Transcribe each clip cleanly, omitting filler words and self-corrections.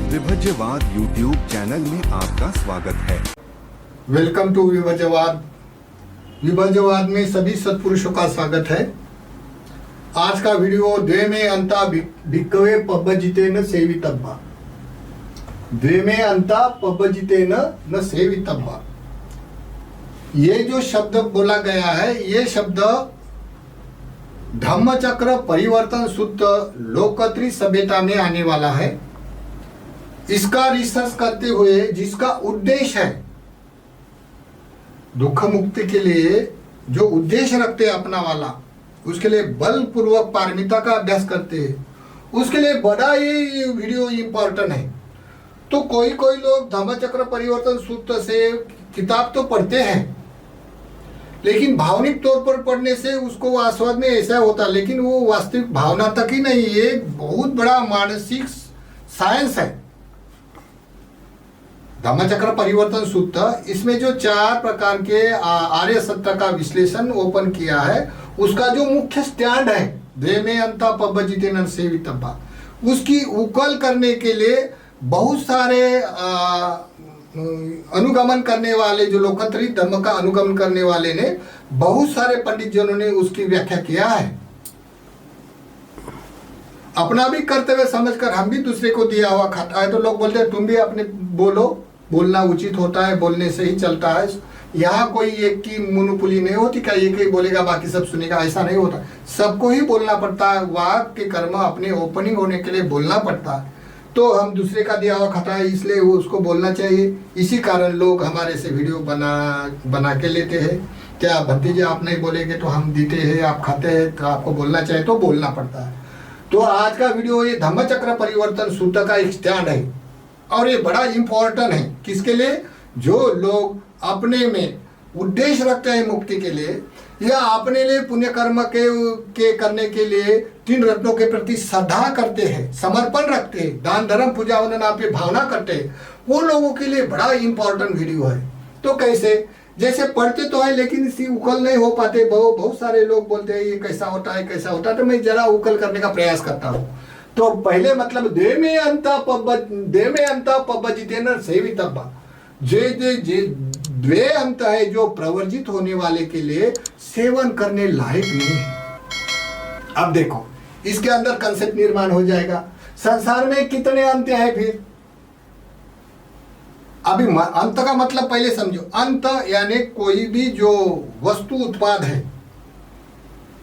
विभज्यवाद YouTube channel में आपका स्वागत है। Welcome to विभज्यवाद। विभज्यवाद में सभी सत्पुरुषों का स्वागत है। आज का वीडियो द्वे अंता भिक्खवे पब्बजितेन सेवितव्वा। द्वे अंता पब्बजितेन न सेवितव्वा। ये जो शब्द बोला गया है, ये शब्द धम्मचक्र परिवर्तन सूत्र लोकत्री सभ्यता में आने वाला है। इसका रिसर्च करते हुए जिसका उद्देश्य है दुख मुक्ति के लिए, जो उद्देश्य रखते हैं अपना वाला, उसके लिए बलपूर्वक पारमिता का अभ्यास करते हैं, उसके लिए बड़ा ये वीडियो इम्पोर्टेंट है। तो कोई कोई लोग धम्मचक्र परिवर्तन सूत्र से किताब तो पढ़ते हैं, लेकिन भावनिक तौर पर पढ़ने से उसको आस्वाद में ऐसा होता, लेकिन वो वास्तविक भावना तक ही नहीं। ये बहुत बड़ा मानसिक साइंस है धम्मचक्र परिवर्तन सूत्र। इसमें जो 4 प्रकार के आर्य सत्य का विश्लेषण ओपन किया है, उसका जो मुख्य स्टैंड है द्वे अंता पब्बजितेन सेवितव्वा, उसकी उकल करने के लिए बहुत सारे अनुगमन करने वाले, जो लोकत्री धर्म का अनुगमन करने वाले ने, बहुत सारे पंडित जनों ने उसकी व्याख्या किया है। अपना भी कर्तव्य समझकर हम भी दूसरे को दिया हुआ खाता है। तो लोग बोलते हैं तुम भी अपने बोलो, बोलना उचित होता है, बोलने से ही चलता है। यहाँ कोई एक की मोनोपोली नहीं होती, क्या एक ही बोलेगा बाकी सब सुनेगा, ऐसा नहीं होता। सबको ही बोलना पड़ता है। वाक के कर्म अपने ओपनिंग होने के लिए बोलना पड़ता है। तो हम दूसरे का दिया हुआ खाता है, इसलिए वो उसको बोलना चाहिए। इसी कारण लोग हमारे से वीडियो बना के लेते हैं। क्या भतीजे आप नहीं बोलेंगे तो हम देते हैं, आप खाते हैं तो आपको बोलना चाहिए, तो बोलना पड़ता है। तो आज का वीडियो ये धम्मचक्र परिवर्तन सूत्र का एक स्टैंड है, और ये बड़ा इंपॉर्टेंट है। किसके लिए? जो लोग अपने में उद्देश्य रखते हैं मुक्ति के लिए, या अपने लिए पुण्य कर्म के करने के लिए 3 रत्नों के प्रति श्रद्धा करते हैं, समर्पण रखते हैं, दान धर्म पूजा वंदना पे भावना करते हैं, वो लोगों के लिए बड़ा इंपॉर्टेंट वीडियो है। तो कैसे? जैसे पढ़ते तो है लेकिन इसी उकल नहीं हो पाते। बहुत सारे लोग बोलते हैं ये कैसा होता है कैसा होता है, तो मैं जरा उकल करने का प्रयास करता हूँ। तो पहले मतलब द्वे अंता पब्बजितेन सेवितव्वा। जे द्वे अंत है जो प्रवर्जित होने वाले के लिए सेवन करने लायक नहीं है। अब देखो, इसके अंदर कंसेप्ट निर्माण हो जाएगा। संसार में कितने अंत हैं फिर? अभी अंत का मतलब पहले समझो। अंत यानी कोई भी जो वस्तु उत्पाद है,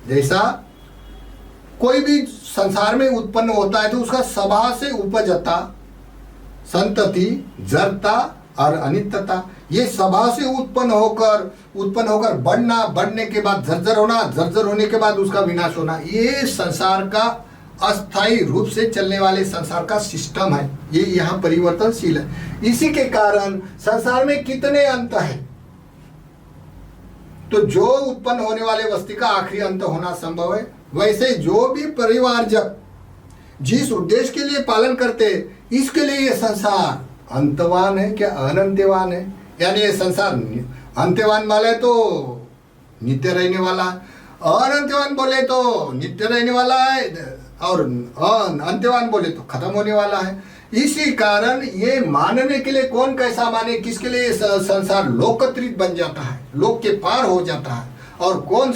जैसा कोई भी संसार में उत्पन्न होता है तो उसका स्वभाव से उपजता, संतति, जड़ता और अनित्यता, ये स्वभाव से उत्पन्न होकर बढ़ना, बढ़ने के बाद जर्जर होना, जर्जर होने के बाद उसका विनाश होना, ये संसार का अस्थायी रूप से चलने वाले संसार का सिस्टम है। ये यहाँ परिवर्तनशील है। इसी के कारण संसार में कितने अंत है, तो जो उत्पन्न होने वाले वस्तु का आखिरी अंत होना संभव है। वैसे जो भी परिवारजक जिस उद्देश्य के लिए पालन करते, इसके लिए ये संसार अंतवान है क्या अनंतवान है? यानी ये संसार अंत्यवान वाला है तो नित्य रहने वाला है, अनंतवान बोले तो नित्य रहने वाला है, और अंत्यवान बोले तो खत्म होने वाला है। इसी कारण ये मानने के लिए कौन कैसा माने, किसके लिए संसार लोकत्रित बन जाता है, लोक के पार हो जाता है, और कौन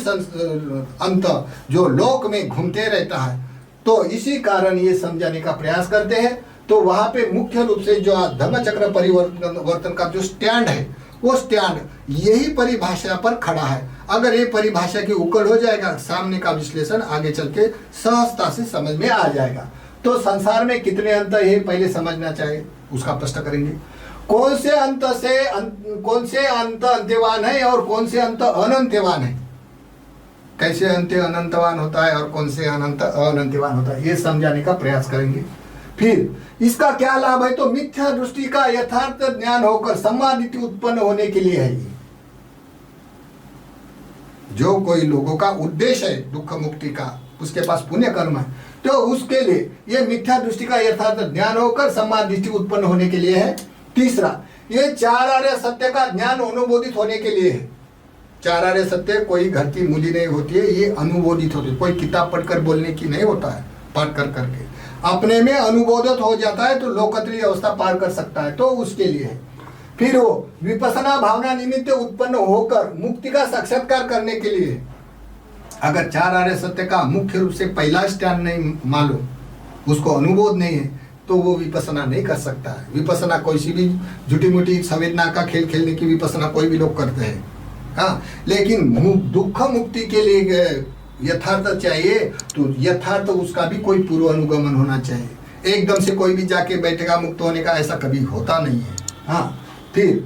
अंत जो लोक में घूमते रहता है। तो इसी कारण ये समझाने का प्रयास करते हैं। तो वहां पे मुख्य रूप से जो धम्मचक्र परिवर्तन का जो स्टैंड है, वो स्टैंड यही परिभाषा पर खड़ा है। अगर ये परिभाषा की उकड़ हो जाएगा, सामने का विश्लेषण आगे चल के सहजता से समझ में आ जाएगा। तो संसार में कितने अंत है पहले समझना चाहिए, उसका प्रश्न करेंगे। कौन से अंत अंत्यवान है और कौन से अंत अनंत्यवान है? कैसे अंत अनंतवान होता है और कौन से अनंत अनंत्यवान होता है, ये समझाने का प्रयास करेंगे। फिर इसका क्या लाभ है? तो मिथ्या दृष्टि का यथार्थ ज्ञान होकर सम्मादिति उत्पन्न होने के लिए है। ये जो कोई लोगों का उद्देश्य है दुख मुक्ति का, उसके पास पुण्य कर्म है, तो उसके लिए ये मिथ्या दृष्टि का यथार्थ ज्ञान होकर सम्मादिति उत्पन्न होने के लिए है। तीसरा, ये 4 आर्य सत्य का ज्ञान अनुमोदित होने के लिए है। 4 आर्य सत्य कोई घर की मूली नहीं होती है, ये अनुमोदित होती है। कोई किताब पढ़कर बोलने की नहीं होता है, पाठ कर करके। अपने में अनुबोधित हो जाता है तो लोकत्री अवस्था पार कर सकता है, तो उसके लिए है। फिर वो विपස්සना भावना निमित्त उत्पन्न होकर मुक्ति का साक्षात्कार करने के लिए, अगर चार आर्य सत्य का मुख्य रूप से पहला स्टैंड नहीं मालूम, उसको अनुबोध नहीं है, तो वो विपස්සना नहीं कर सकता है। विपස්සना कोई सी भी झूठी मूठी संवेदना का खेल खेलने की विपස්සना कोई भी लोग करते हैं, हाँ, लेकिन दुख मुक्ति के लिए यथार्थ चाहिए, तो यथार्थ उसका भी कोई पूर्व अनुगमन होना चाहिए। एकदम से कोई भी जाके बैठेगा मुक्त होने का, ऐसा कभी होता नहीं है। हाँ, फिर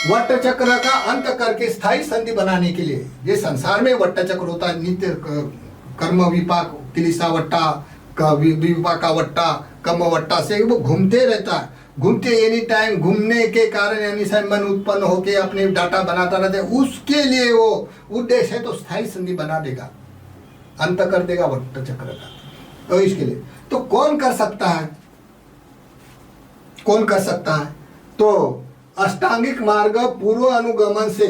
वट्ट चक्र का अंत करके स्थायी संधि बनाने के लिए, ये संसार में वट्ट चक्र होता है, नित्य कर्म विपाक, क्लेशा वट्टा का विपाका वट्टा, कर्म वट्टा से वो घूमते रहता है। घूमते एनी टाइम घूमने के कारण यानी मन उत्पन्न होके अपने डाटा बनाता रहता है, उसके लिए वो उद्देश्य है, तो स्थायी संधि बना देगा, अंत कर देगा वट्ट चक्र का। तो इसके लिए तो कौन कर सकता है, कौन कर सकता है? तो अष्टांगिक मार्ग पूर्व अनुगमन से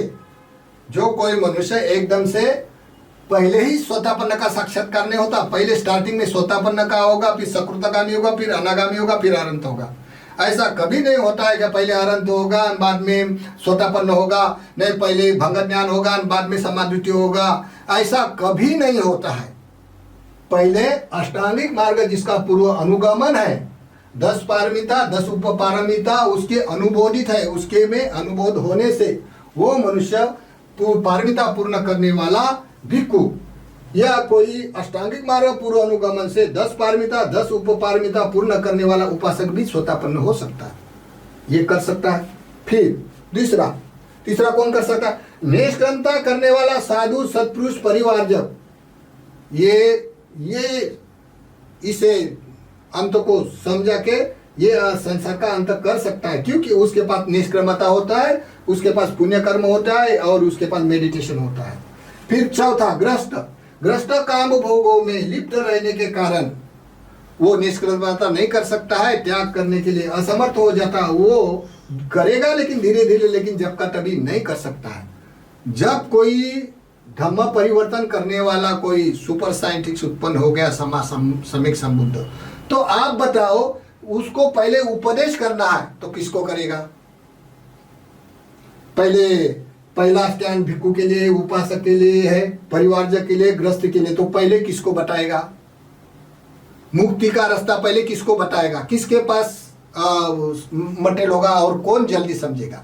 जो कोई मनुष्य एकदम से पहले ही स्वतापन्न का साक्षात्कार नहीं होता, पहले स्टार्टिंग में स्वतापन्न का होगा, फिर सकृतगामी होगा, फिर अनागामी होगा, फिर अरंत होगा। ऐसा कभी नहीं होता है कि पहले अरंत होगा बाद में स्वतापन्न होगा, नहीं पहले भंग ज्ञान होगा बाद में समाधि होगा, ऐसा कभी नहीं होता है। पहले अष्टांगिक मार्ग जिसका पूर्व अनुगमन है, 10 पारमिता 10 उपपारमिता उसके अनुबोधित है, उसके में अनुबोध होने से वो मनुष्य पारमिता पूर्ण करने वाला भिक्खु या कोई अष्टांगिक मार्ग पूर्व अनुगमन से 10 पारमिता 10 उपपारमिता पूर्ण करने वाला उपासक भी स्वतापन्न हो सकता है, ये कर सकता है। फिर तीसरा कौन कर सकता है? निष्क्रमता करने वाला साधु सत्पुरुष परिवारजक, ये इसे अंत को समझा के ये संसार का अंत कर सकता है, क्योंकि उसके पास निष्क्रमता होता है, उसके पास पुण्य कर्म होता है और उसके पास मेडिटेशन होता है। फिर चौथा ग्रस्त काम भोगों में लिप्त रहने के कारण वो निष्क्रमता नहीं कर सकता है, त्याग करने के लिए असमर्थ हो जाता है। वो करेगा लेकिन धीरे धीरे, लेकिन जब का तभी नहीं कर सकता है। जब कोई धम्म परिवर्तन करने वाला कोई सुपर साइंटिस्ट उत्पन्न हो गया सम्यक संबुद्ध, तो आप बताओ उसको पहले उपदेश करना है तो किसको करेगा? पहला स्टैंड भिक्खु के लिए, उपासक के लिए है, परिवारजक के लिए, गृहस्थ के लिए, तो पहले किसको बताएगा? मुक्ति का रास्ता पहले किसको बताएगा? किसके पास मटेल होगा और कौन जल्दी समझेगा?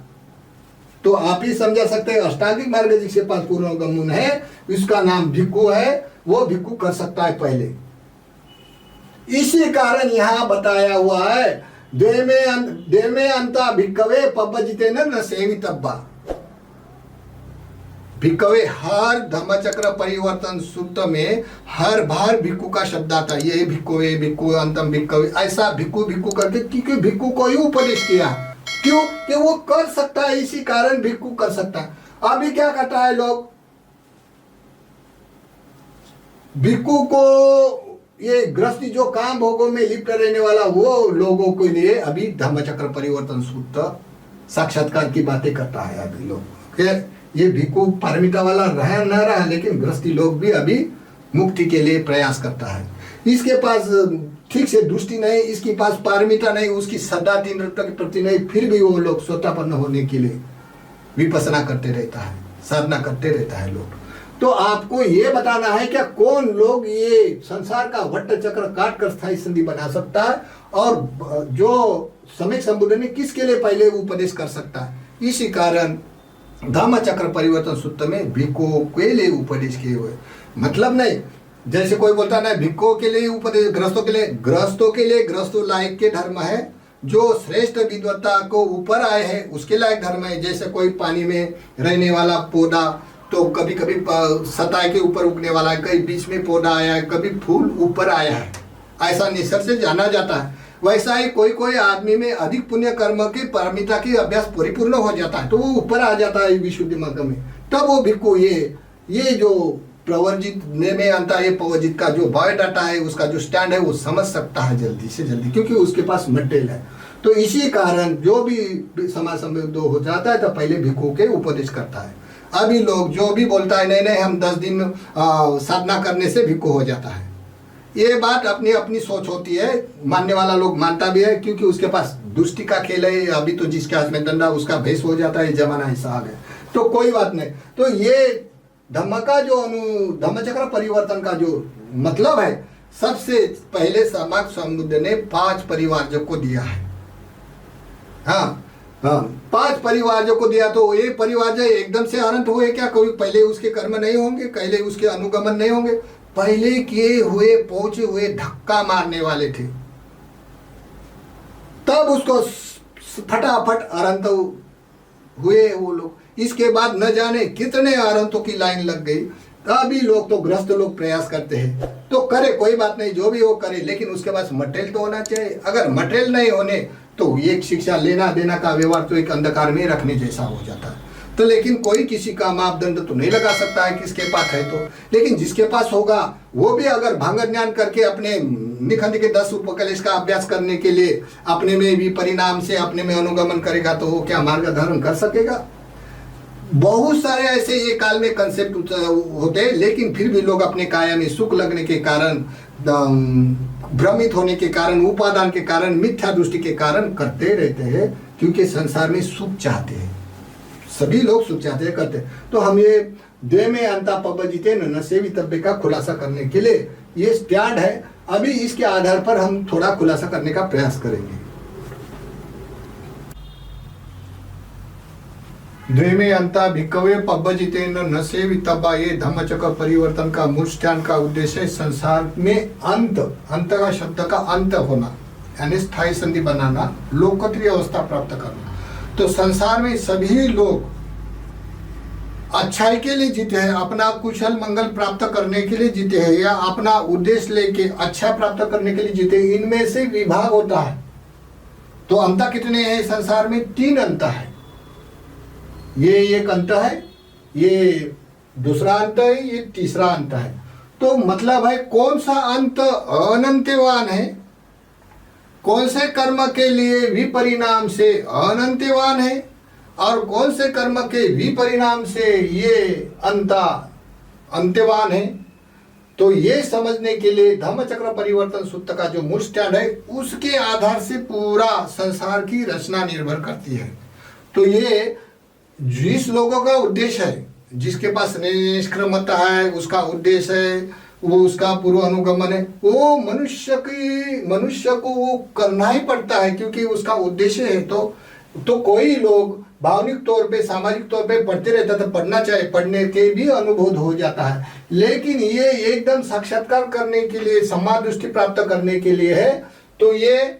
तो आप ही समझा सकते हैं। अष्टांगिक मार्ग जिसके पास पूर्ण गमन है, उसका नाम भिक्खु है, वो भिक्खु कर सकता है पहले। इसी कारण यहाँ बताया हुआ है, दे में अंता भिक्खवे पब्बजिते न सेवितब्बा। भिक्खवे हर धम्मचक्र परिवर्तन सूत्र में हर बार भिक्खु का शब्द आता है। ये भिक्खवे भिक्खु अंतम भिक्खवे, ऐसा भिक्खु भिक्खु करके, क्योंकि भिक्खु को ही उपदेश किया। क्यों? कि वो कर सकता है, इसी कारण भिक्खु कर सकता है। अभी क्या करता है लोग, भिक्खु को ये गृहस्थी जो काम भोगों में लिप्त रहने वाला, वो लोगों के लिए अभी धम्मचक्र परिवर्तन सूत्र साक्षात्कार की बातें करता है। अभी लोग ये भिक्खु पारमिता वाला रहा न रहा, लेकिन गृहस्थी लोग भी अभी मुक्ति के लिए प्रयास करता है। इसके पास ठीक से दृष्टि नहीं, इसके पास पारमिता नहीं, उसकी श्रद्धा तीव्रता के प्रति नहीं, फिर भी वो लोग स्वतापन्न होने के लिए विपස්සना करते रहता है, साधना करते रहता है लोग। तो आपको ये बताना है क्या कौन लोग ये संसार का वट्ट चक्र काट कर स्थायी संधि बना सकता है, और जो सम्यक संबुद्ध ने किसके लिए पहले उपदेश कर सकता है। इसी कारण धम्म चक्र परिवर्तन सूत्र में भिक्खु के लिए उपदेश किए हुए। मतलब नहीं जैसे कोई बोलता ना भिक्खुओं के लिए उपदेश, गृहस्थों के लिए, गृहस्थों लायक के धर्म है, जो श्रेष्ठ विद्वत्ता को ऊपर आए हैं उसके लायक धर्म है। जैसे कोई पानी में रहने वाला पौधा, तो कभी कभी सतह के ऊपर उगने वाला है, कहीं बीच में पौधा आया है, कभी फूल ऊपर आया है, ऐसा निसर्ग से जाना जाता है। वैसा ही कोई आदमी में अधिक पुण्य कर्म की पारमिता की अभ्यास परिपूर्ण हो जाता है, तो वो ऊपर आ जाता है विशुद्धि मार्ग में। तब वो भिक्खु ये जो प्रवर्जित में आता है, प्रवर्जित का जो बायोडाटा है, उसका जो स्टैंड है, वो समझ सकता है जल्दी से जल्दी, क्योंकि उसके पास मटेरियल है। तो इसी कारण जो भी समाज संबंध हो जाता है तो पहले भिक्खु के उपदेश करता है। अभी लोग जो भी बोलता है नहीं हम 10 दिन साधना करने से भिक्खु हो जाता है, ये बात अपनी अपनी सोच होती है, मानने वाला लोग मानता भी है, क्योंकि उसके पास दुष्टि का खेल है। अभी तो जिसके हाथ में डंडा उसका भेष हो जाता है, जमाना ऐसा आ गया, तो कोई बात नहीं। तो ये धम्मचक्र परिवर्तन का जो मतलब है, सबसे पहले सम्राट समुद्र ने 5 परिवारजों को दिया है। हाँ हाँ, 5 परिवारजों को दिया। तो ये परिवारज एकदम से अनंत हुए क्या? कोई पहले उसके कर्म नहीं होंगे, पहले उसके अनुगमन नहीं होंगे, पहले किए हुए पहुंचे हुए धक्का मारने वाले थे, तब उसको फटाफट अनंत हुए वो लोग। इसके बाद न जाने कितने अनंतों की लाइन लग गई। अभी लोग तो ग्रस्त लोग प्रयास करते हैं, तो करे, कोई बात नहीं, जो भी वो करे, लेकिन उसके पास मटेरियल तो होना चाहिए। अगर मटेरियल नहीं होने तो एक शिक्षा लेना देना का व्यवहार तो एक अंधकार में रखने जैसा हो जाता है। तो लेकिन कोई किसी का मापदंड तो नहीं लगा सकता है किसके पास है तो, लेकिन जिसके पास होगा वो भी अगर भांग ज्ञान करके अपने निखंड के 10 उपकलेश का अभ्यास करने के लिए अपने में भी परिणाम से अपने में अनुगमन करेगा, तो वो क्या मार्ग धारण कर सकेगा? बहुत सारे ऐसे ये काल में कंसेप्ट होते हैं, लेकिन फिर भी लोग अपने काया में सुख लगने के कारण, भ्रमित होने के कारण, उपादान के कारण, मिथ्या दृष्टि के कारण करते रहते हैं, क्योंकि संसार में सुख चाहते हैं। सभी लोग सुख चाहते हैं, करते हैं। तो हम ये द्वे में अंता पबजिते न सेवितव्य का खुलासा करने के लिए ये स्टैंड है। अभी इसके आधार पर हम थोड़ा खुलासा करने का प्रयास करेंगे। द्वेमे अंता भिक्कवे पब्बजिते न सेवितव्या, ये धम्मचक्र परिवर्तन का मूल स्टैंड का उद्देश्य है संसार में अंत का शब्द का अंत होना, यानी स्थायी संधि बनाना, लोकत्रिय अवस्था प्राप्त करना। तो संसार में सभी लोग अच्छाई के लिए जीते हैं, अपना कुशल मंगल प्राप्त करने के लिए जीते हैं, या अपना उद्देश्य लेके अच्छा प्राप्त करने के लिए जीते हैं। इनमें से विभाग होता है। तो अंत कितने हैं संसार में? 3 अंत है। ये एक अंत है, ये दूसरा अंत है, ये तीसरा अंत है। तो मतलब है कौन सा अंत अनंतवान है, कौन से कर्म के लिए विपरिणाम से अनंतवान है, और कौन से कर्म के विपरिणाम से ये अंतवान है। तो ये समझने के लिए धम्मचक्र परिवर्तन सूत्र का जो मूल स्टैंड है, उसके आधार से पूरा संसार की रचना निर्भर करती है। तो ये जिस लोगों का उद्देश्य है, जिसके पास निष्क्रमता है, उसका उद्देश्य है, वो उसका पूर्व अनुगमन है, वो मनुष्य को वो करना ही पड़ता है, क्योंकि उसका उद्देश्य है। तो कोई लोग भावनिक तौर पे, सामाजिक तौर पे पढ़ते रहता था, पढ़ना चाहिए, पढ़ने के भी अनुभव हो जाता है, लेकिन ये एकदम साक्षात्कार करने के लिए, समान दृष्टि प्राप्त करने के लिए है। तो ये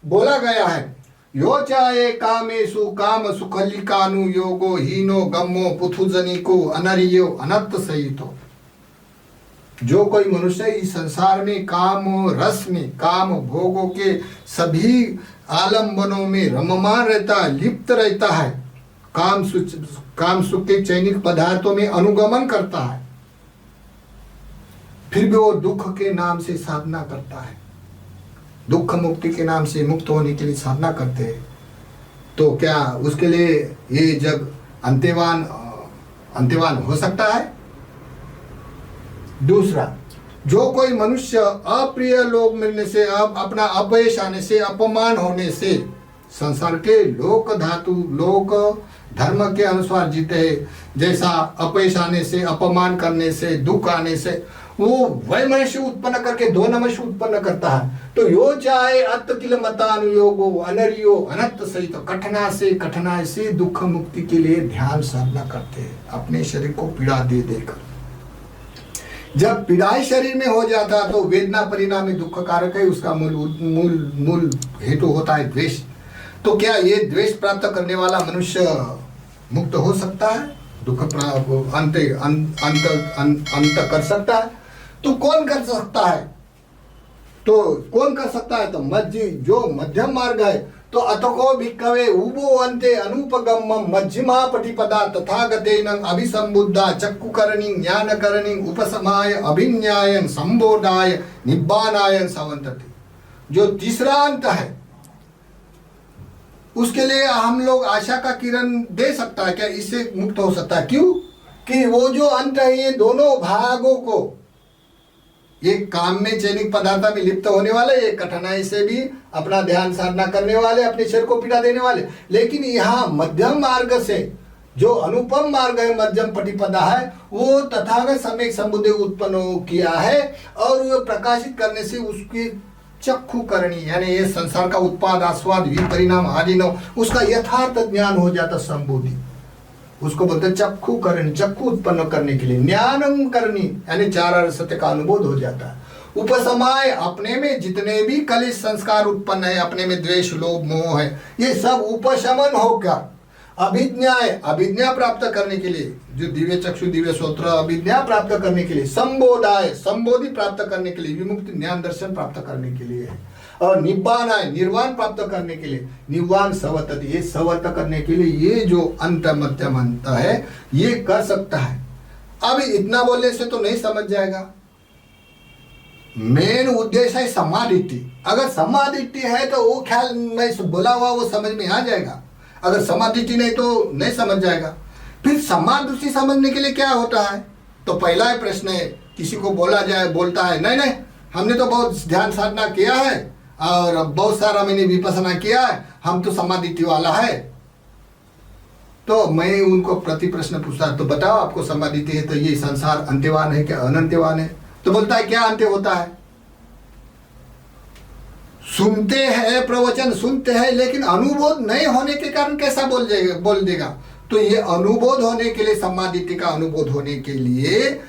बोला गया है, यो चाहे कामेशु काम सुखलिकानु योगो हीनो गम्मो पुथुजनिको अनरियो अनत्त सहितो। जो कोई मनुष्य इस संसार में काम रस में, काम भोगों के सभी आलंबनों में रममान रहता है, लिप्त रहता है, काम सुख के चैनिक पदार्थों में अनुगमन करता है, फिर भी वो दुख के नाम से साधना करता है, दुख मुक्ति के नाम से मुक्त होने के लिए साधना करते हैं। तो क्या उसके लिए ये जग अंत्यवान हो सकता है? दूसरा, जो कोई मनुष्य अप्रिय लोग मिलने से, अपना अपयश आने से, अपमान होने से, संसार के लोक धातु, लोक धर्म के अनुसार जीते, जैसा अपयश आने से, अपमान करने से, दुख आने से, वो वैमनस्य उत्पन्न करके 2 नमस्य उत्पन्न करता है। तो यो चाहे अत्त किल मतानुयोगो अनरियो अनंत सहित, कठिनाई से दुख मुक्ति के लिए ध्यान साधना करते हैं, अपने शरीर को पीड़ा दे देकर। जब पीड़ाई शरीर में हो जाता तो वेदना परिणामी दुख कारक है, उसका मूल हेतु होता है द्वेष। तो क्या ये द्वेष प्राप्त करने वाला मनुष्य मुक्त हो सकता है? दुख अंत कर सकता है? तो कौन कर सकता है? तो जो मध्यम मार्ग है, तो अतको भिक्खवे उभो अन्ते अनुपगम्मं मध्यमा पटिपदा तथागतेन अभिसंबुद्धा चक्षुकरणि ज्ञानकरणि उपशमाय अभिन्यायन संबोधाय निब्बानाय सवंतते। जो तीसरा अंत है, उसके लिए हम लोग आशा का किरण दे सकता है क्या? इससे मुक्त हो सकता है। क्यों? कि वो जो अंत है, ये दोनों भागों को ये काम में चयनिक पदार्थ में लिप्त होने वाले, ये कठिनाई से भी अपना ध्यान साधना करने वाले, अपने शरीर को पीड़ा देने वाले। लेकिन यहाँ मध्यम मार्ग से जो अनुपम मार्ग है, मध्यम प्रतिपदा है, वो तथागत सम्यक संबुद्धि उत्पन्न किया है और वो प्रकाशित करने से उसकी चक्षु करणी यानी ये संसार का उत्पाद आस्वाद विपरिणाम आदि न उसका यथार्थ ज्ञान हो जाता संबुद्धि, उसको बोलते हैं चक्षु करणी, चक्षु उत्पन्न करने के लिए ज्ञानम करणी यानी चार आर्य सत्य का अनुभव हो जाता है। उपसमाय अपने में जितने भी कलिश संस्कार उत्पन्न है, अपने में द्वेष लोभ मोह है, ये सब उपशमन होकर अभिज्ञा प्राप्त करने के लिए, जो दिव्य चक्षु दिव्य श्रोत्र अभिज्ञा प्राप्त करने के लिए, संबोधाय संबोधि प्राप्त करने के लिए, विमुक्ति ज्ञान दर्शन प्राप्त करने के लिए है, और निब्बान आय निर्वाण प्राप्त करने के लिए, निवान सवत ये सवत करने के लिए ये जो अंत मध्यम अंत है ये कर सकता है। अब इतना बोलने से तो नहीं समझ जाएगा। मेन उद्देश्य है समाधिटी। अगर समाधिटी है तो वो ख्याल मैं बोला हुआ वो समझ में आ जाएगा, अगर समाधिटी नहीं तो नहीं समझ जाएगा। फिर समाधि समझने के लिए क्या होता है? तो पहला ही प्रश्न है, किसी को बोला जाए बोलता है नहीं नहीं हमने तो बहुत ध्यान साधना किया है और बहुत सारा मैंने विपස්සना किया है, हम तो समाधि वाला है। तो मैं उनको प्रति प्रश्न पूछता तो बताओ आपको समाधि है तो ये संसार अंत्यवान है क्या अनंत्यवान है? तो बोलता है क्या अंत्य होता है? सुनते हैं प्रवचन सुनते हैं लेकिन अनुभव नहीं होने के कारण कैसा बोल देगा? तो ये अनुभव होने के लिए समाधि का अनुभव होने के लिए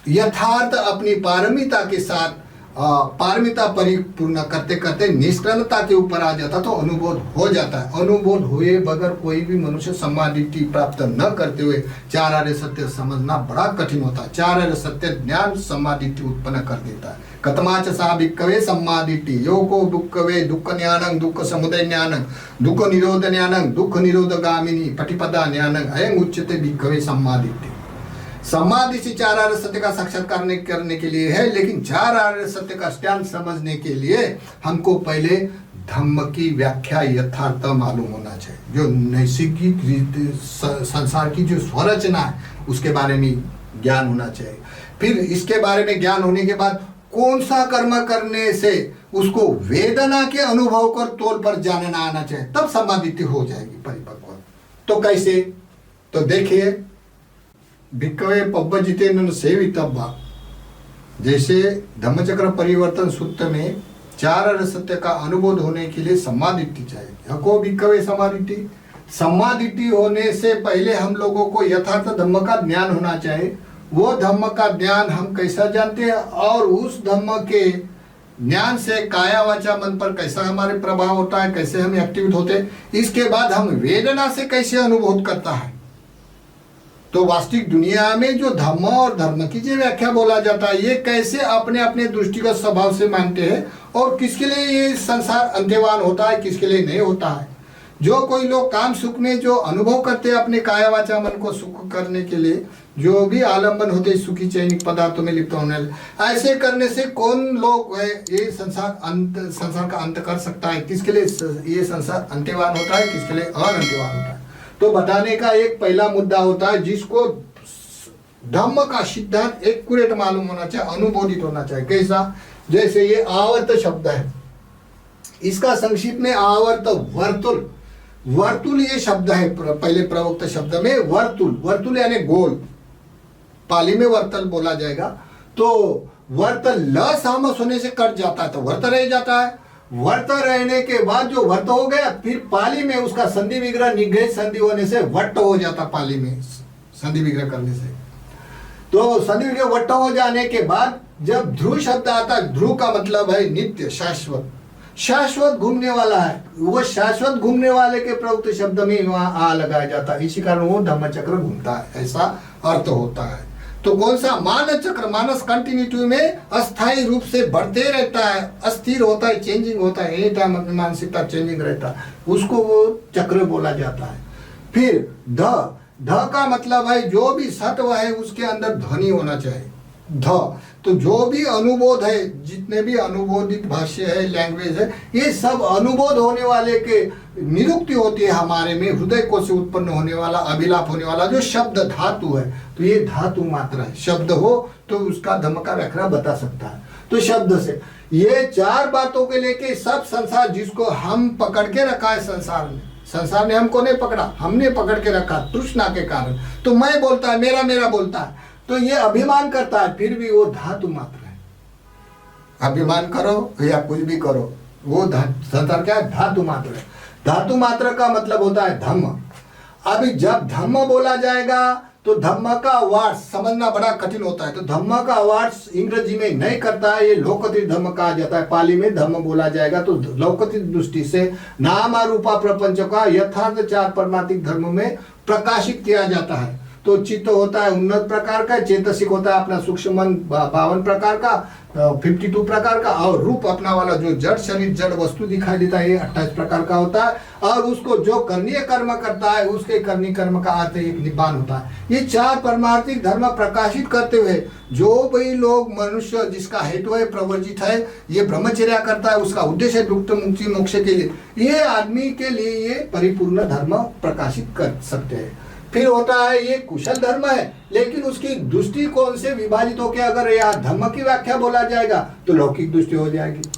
यथार्थ अपनी पारमिता के साथ पारमिता परिपूर्ण करते करते निष्कर्णता के ऊपर आ जाता तो अनुभव हो जाता है। अनुभव हुए बगैर कोई भी मनुष्य समाधि प्राप्त न करते हुए चार आर्य सत्य समझना बड़ा कठिन होता है। चार आर्य सत्य ज्ञान समाधि उत्पन्न कर देता है। कतमाच सा भिक्कवे समाधि योको दुःखवे दुःख ज्ञानं दुःख समुदय ज्ञानं दुःख निरोध ज्ञानं दुःख निरोध गामिनी पटिपदा ज्ञानं अयं उच्यते भिक्कवे समाधि। समाधि से चार आर्य सत्य का साक्षात्कार करने के लिए है, लेकिन चार आर्य सत्य का स्टैंड समझने के लिए हमको पहले धम्म की व्याख्या यथार्थ मालूम होना चाहिए। जो नैसर्गिक संसार की जो स्वरचना है उसके बारे में ज्ञान होना चाहिए। फिर इसके बारे में ज्ञान होने के बाद कौन सा कर्म करने से उसको वेदना के अनुभव को तौर पर जानना आना चाहिए, तब समाधि हो जाएगी परिपक्व। तो कैसे? तो देखिए भिक्कवे पब्बजितेन सेवितव्वा, जैसे धम्मचक्र परिवर्तन सूत्र में चार आर्य सत्य का अनुभव होने के लिए समाधि चाहिए। हको भिक्कवे समाधि, समाधि होने से पहले हम लोगों को यथार्थ धम्म का ज्ञान होना चाहिए। वो धम्म का ज्ञान हम कैसा जानते हैं और उस धम्म के ज्ञान से काया वाचा मन पर कैसा हमारे प्रभाव होता है, कैसे हम एक्टिव होते हैं, इसके बाद हम वेदना से कैसे अनुभव करता है। तो वास्तविक दुनिया में जो धर्म और धर्म की जो व्याख्या बोला जाता है ये कैसे अपने अपने दृष्टिगत स्वभाव से मानते हैं और किसके लिए ये संसार अंत्यवान होता है, किसके लिए नहीं होता है। जो कोई लोग काम सुख में जो अनुभव करते हैं अपने काया वाचा मन को सुख करने के लिए, जो भी आलम्बन होते सुखी चयनिक पदार्थों में लिप्त होने, ऐसे करने से कौन लोग है ये संसार का अंत कर सकता है, किसके लिए ये संसार अंत्यवान होता है, किसके लिए अनंत्यवान होता है। तो बताने का एक पहला मुद्दा होता है जिसको धम्म का सिद्धांत एक्यूरेट मालूम होना चाहिए, अनुमोदित होना चाहिए। कैसा? जैसे ये आवर्त शब्द है, इसका संक्षिप्त में आवर्त वर्तुल, वर्तुल ये शब्द है पहले प्रवक्त शब्द में वर्तुल, वर्तुल यानी गोल, पाली में वर्तल बोला जाएगा। तो वर्त ल सामस होने से कट जाता है तो वर्त रह जाता है। वर्त रहने के बाद जो वर्त हो गया फिर पाली में उसका संधि विग्रह निग्रह संधि होने से वट्ट हो जाता, पाली में संधि विग्रह करने से। तो संधि विग्रह वट्ट हो जाने के बाद जब ध्रुव शब्द आता है, ध्रुव का मतलब है नित्य शाश्वत, शाश्वत घूमने वाला है, वो शाश्वत घूमने वाले के प्रयुक्त शब्द में वहां आ लगाया जाता है, इसी कारण वो धम्मचक्र घूमता है, ऐसा अर्थ होता है। तो कौन सा? मानस चक्र, मानस कंटिन्यूटी में अस्थायी रूप से बढ़ते रहता है, अस्थिर होता है, चेंजिंग होता है, एनी टाइम अपनी मानसिकता चेंजिंग रहता है, उसको वो चक्र बोला जाता है। फिर ध का मतलब है जो भी सत्व है उसके अंदर ध्वनि होना चाहिए, ध। तो जो भी अनुबोध है, जितने भी अनुबोधित भाष्य है, लैंग्वेज है, ये सब अनुबोध होने वाले के निरुक्ति होती है हमारे में, हृदय को से उत्पन्न होने वाला, अभिलाप होने वाला जो शब्द धातु है। तो ये धातु मात्र है, शब्द हो तो उसका धम्म का व्याख्या बता सकता है। तो शब्द से ये चार बातों के लेके सब संसार जिसको हम पकड़ के रखा है, संसार ने हमको नहीं पकड़ा, हमने पकड़ के रखा तृष्णा के कारण। तो मैं बोलता है, मेरा मेरा बोलता है, तो ये अभिमान करता है, फिर भी वो धातु मात्र है। अभिमान करो या कुछ भी करो, वो संसार क्या है? धातु मात्र है। धातु मात्र का मतलब होता है धम्म। अभी जब धम्म बोला जाएगा तो धम्म का वार्ड समझना बड़ा कठिन होता है। तो धम्म का वार्ड इंग्रजी में नहीं करता है, ये लौकिक धम्म कहा जाता है। पाली में धम्म बोला जाएगा तो लौकिक दृष्टि से नाम रूपा प्रपंच का यथार्थ चार परमार्थिक धर्म में प्रकाशित किया जाता है। तो चित्त होता है उन्नत प्रकार का, चेतसिक होता है अपना सूक्ष्म मन 52 प्रकार का, 52 प्रकार का, और रूप अपना वाला जो जड़ शरीर जड़ वस्तु दिखाई देता है ये 28 प्रकार का होता है। और उसको जो करणीय कर्म करता है उसके करणीय कर्म का अर्थ एक निब्बान होता है। ये चार परमार्थिक धर्म प्रकाशित करते हुए जो भी लोग मनुष्य जिसका हेतु है प्रवर्जित है, ये ब्रह्मचर्या करता है, उसका उद्देश्य है दुख मुक्ति मोक्ष के लिए, ये आदमी के लिए ये परिपूर्ण धर्म प्रकाशित कर सकते हैं। फिर होता है ये कुशल धर्म है, लेकिन उसकी दृष्टिकोण से विभाजित होकर अगर यह धर्म की व्याख्या बोला जाएगा तो लौकिक दृष्टि हो जाएगी।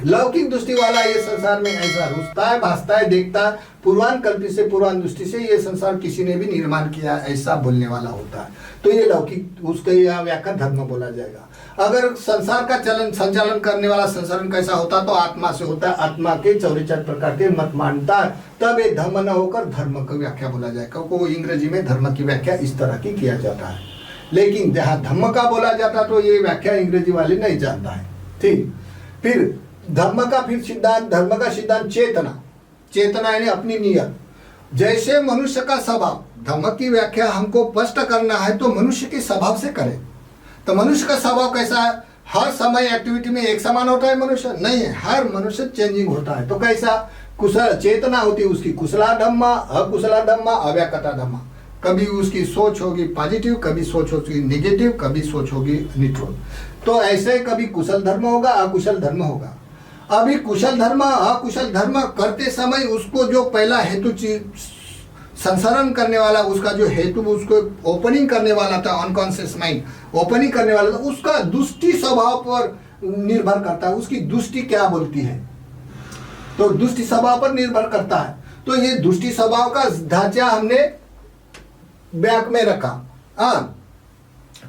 लौकिक दृष्टि वाला ये संसार में ऐसा रुचता है, भासता है, देखता है, पूर्वान कल्पित से पूर्वान दृष्टि से ये संसार किसी ने भी निर्माण किया ऐसा बोलने वाला होता है। तो ये लौकिक उसका यह व्याख्या धर्म बोला जाएगा। अगर संसार का संचालन करने वाला संसारण कैसा होता तो आत्मा से होता है, आत्मा के 44 प्रकार के मत मानता है, तब ये धर्म न होकर धर्म की व्याख्या बोला जाएगा। को इंग्रजी में धर्म की व्याख्या इस तरह की किया जाता है, लेकिन जहाँ धर्म का बोला जाता तो ये व्याख्या अंग्रेजी वाले नहीं जानता है। ठीक, फिर धर्म का फिर सिद्धांत, धर्म का सिद्धांत चेतना, चेतना यानी अपनी नियत। जैसे मनुष्य का स्वभाव, धर्म की व्याख्या हमको स्पष्ट करना है तो मनुष्य के स्वभाव से करें। तो मनुष्य का स्वभाव कैसा है? हर समय एक्टिविटी में एक समान होता है मनुष्य? नहीं है, हर मनुष्य चेंजिंग होता है। तो कैसा? कुशल चेतना होती है उसकी, कुशला धम्मा, अकुशला धम्मा, अव्याकृता धम्मा। कभी उसकी सोच होगी पॉजिटिव, कभी सोच होगी निगेटिव, कभी सोच होगी न्यूट्रल। तो ऐसे कभी कुशल धर्म होगा, अकुशल धर्म होगा। अभी कुशल धर्म अकुशल धर्म करते समय उसको जो पहला हेतु संसरण करने वाला, उसका जो हेतु उसको ओपनिंग करने वाला था, अनकॉन्शियस माइंड ओपनिंग करने वाला था, उसका दुष्टि स्वभाव पर निर्भर करता है। उसकी दुष्टि क्या बोलती है तो दुष्टि स्वभाव पर निर्भर करता है। तो ये दुष्टि स्वभाव का ढांचा हमने बैक में रखा। हाँ,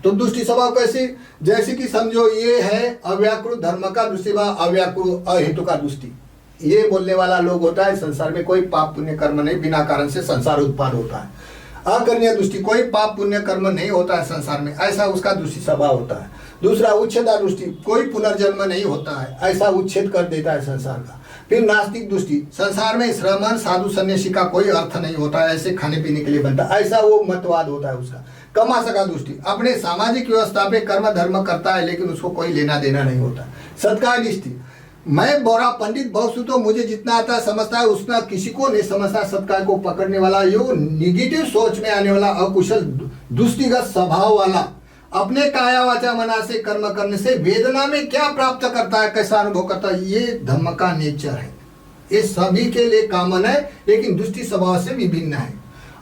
तो दुष्टि स्वभाव कैसे? जैसे कि समझो ये है अव्याकृत धर्म का दृष्टि भाव, अव्याकृत अहेतु का दृष्टि। ये बोलने वाला लोग होता है संसार में कोई पाप पुण्य कर्म नहीं, बिना कारण से संसार उत्पाद होता है। अकर्णीय दृष्टि, कोई पाप पुण्य कर्म नहीं होता है संसार में, ऐसा उसका दृष्टि स्वभाव होता है। दूसरा उच्छेदा दृष्टि, कोई पुनर्जन्म नहीं होता है, ऐसा उच्छेद कर देता है संसार का। फिर नास्तिक दृष्टि, संसार में श्रमण साधु सन्यासी का कोई अर्थ नहीं होता है, ऐसे खाने पीने के लिए बनता है, ऐसा वो मतवाद होता है उसका। कमासका दृष्टि, अपने सामाजिक व्यवस्था पे कर्म धर्म करता है लेकिन उसको कोई लेना देना नहीं होता। सत्कार दृष्टि, मैं बोरा पंडित बहुत सु तो मुझे जितना आता है समझता है, उतना किसी को नहीं समझता। सत्कार को पकड़ने वाला, यो निगेटिव सोच में आने वाला, अकुशल दृष्टिगत स्वभाव वाला, अपने काया वाचा मना से कर्म करने से वेदना में क्या प्राप्त करता है, कैसा अनुभव करता है, ये धम्म का नेचर है। ये सभी के लिए कॉमन है, लेकिन दृष्टि स्वभाव से विभिन्न है।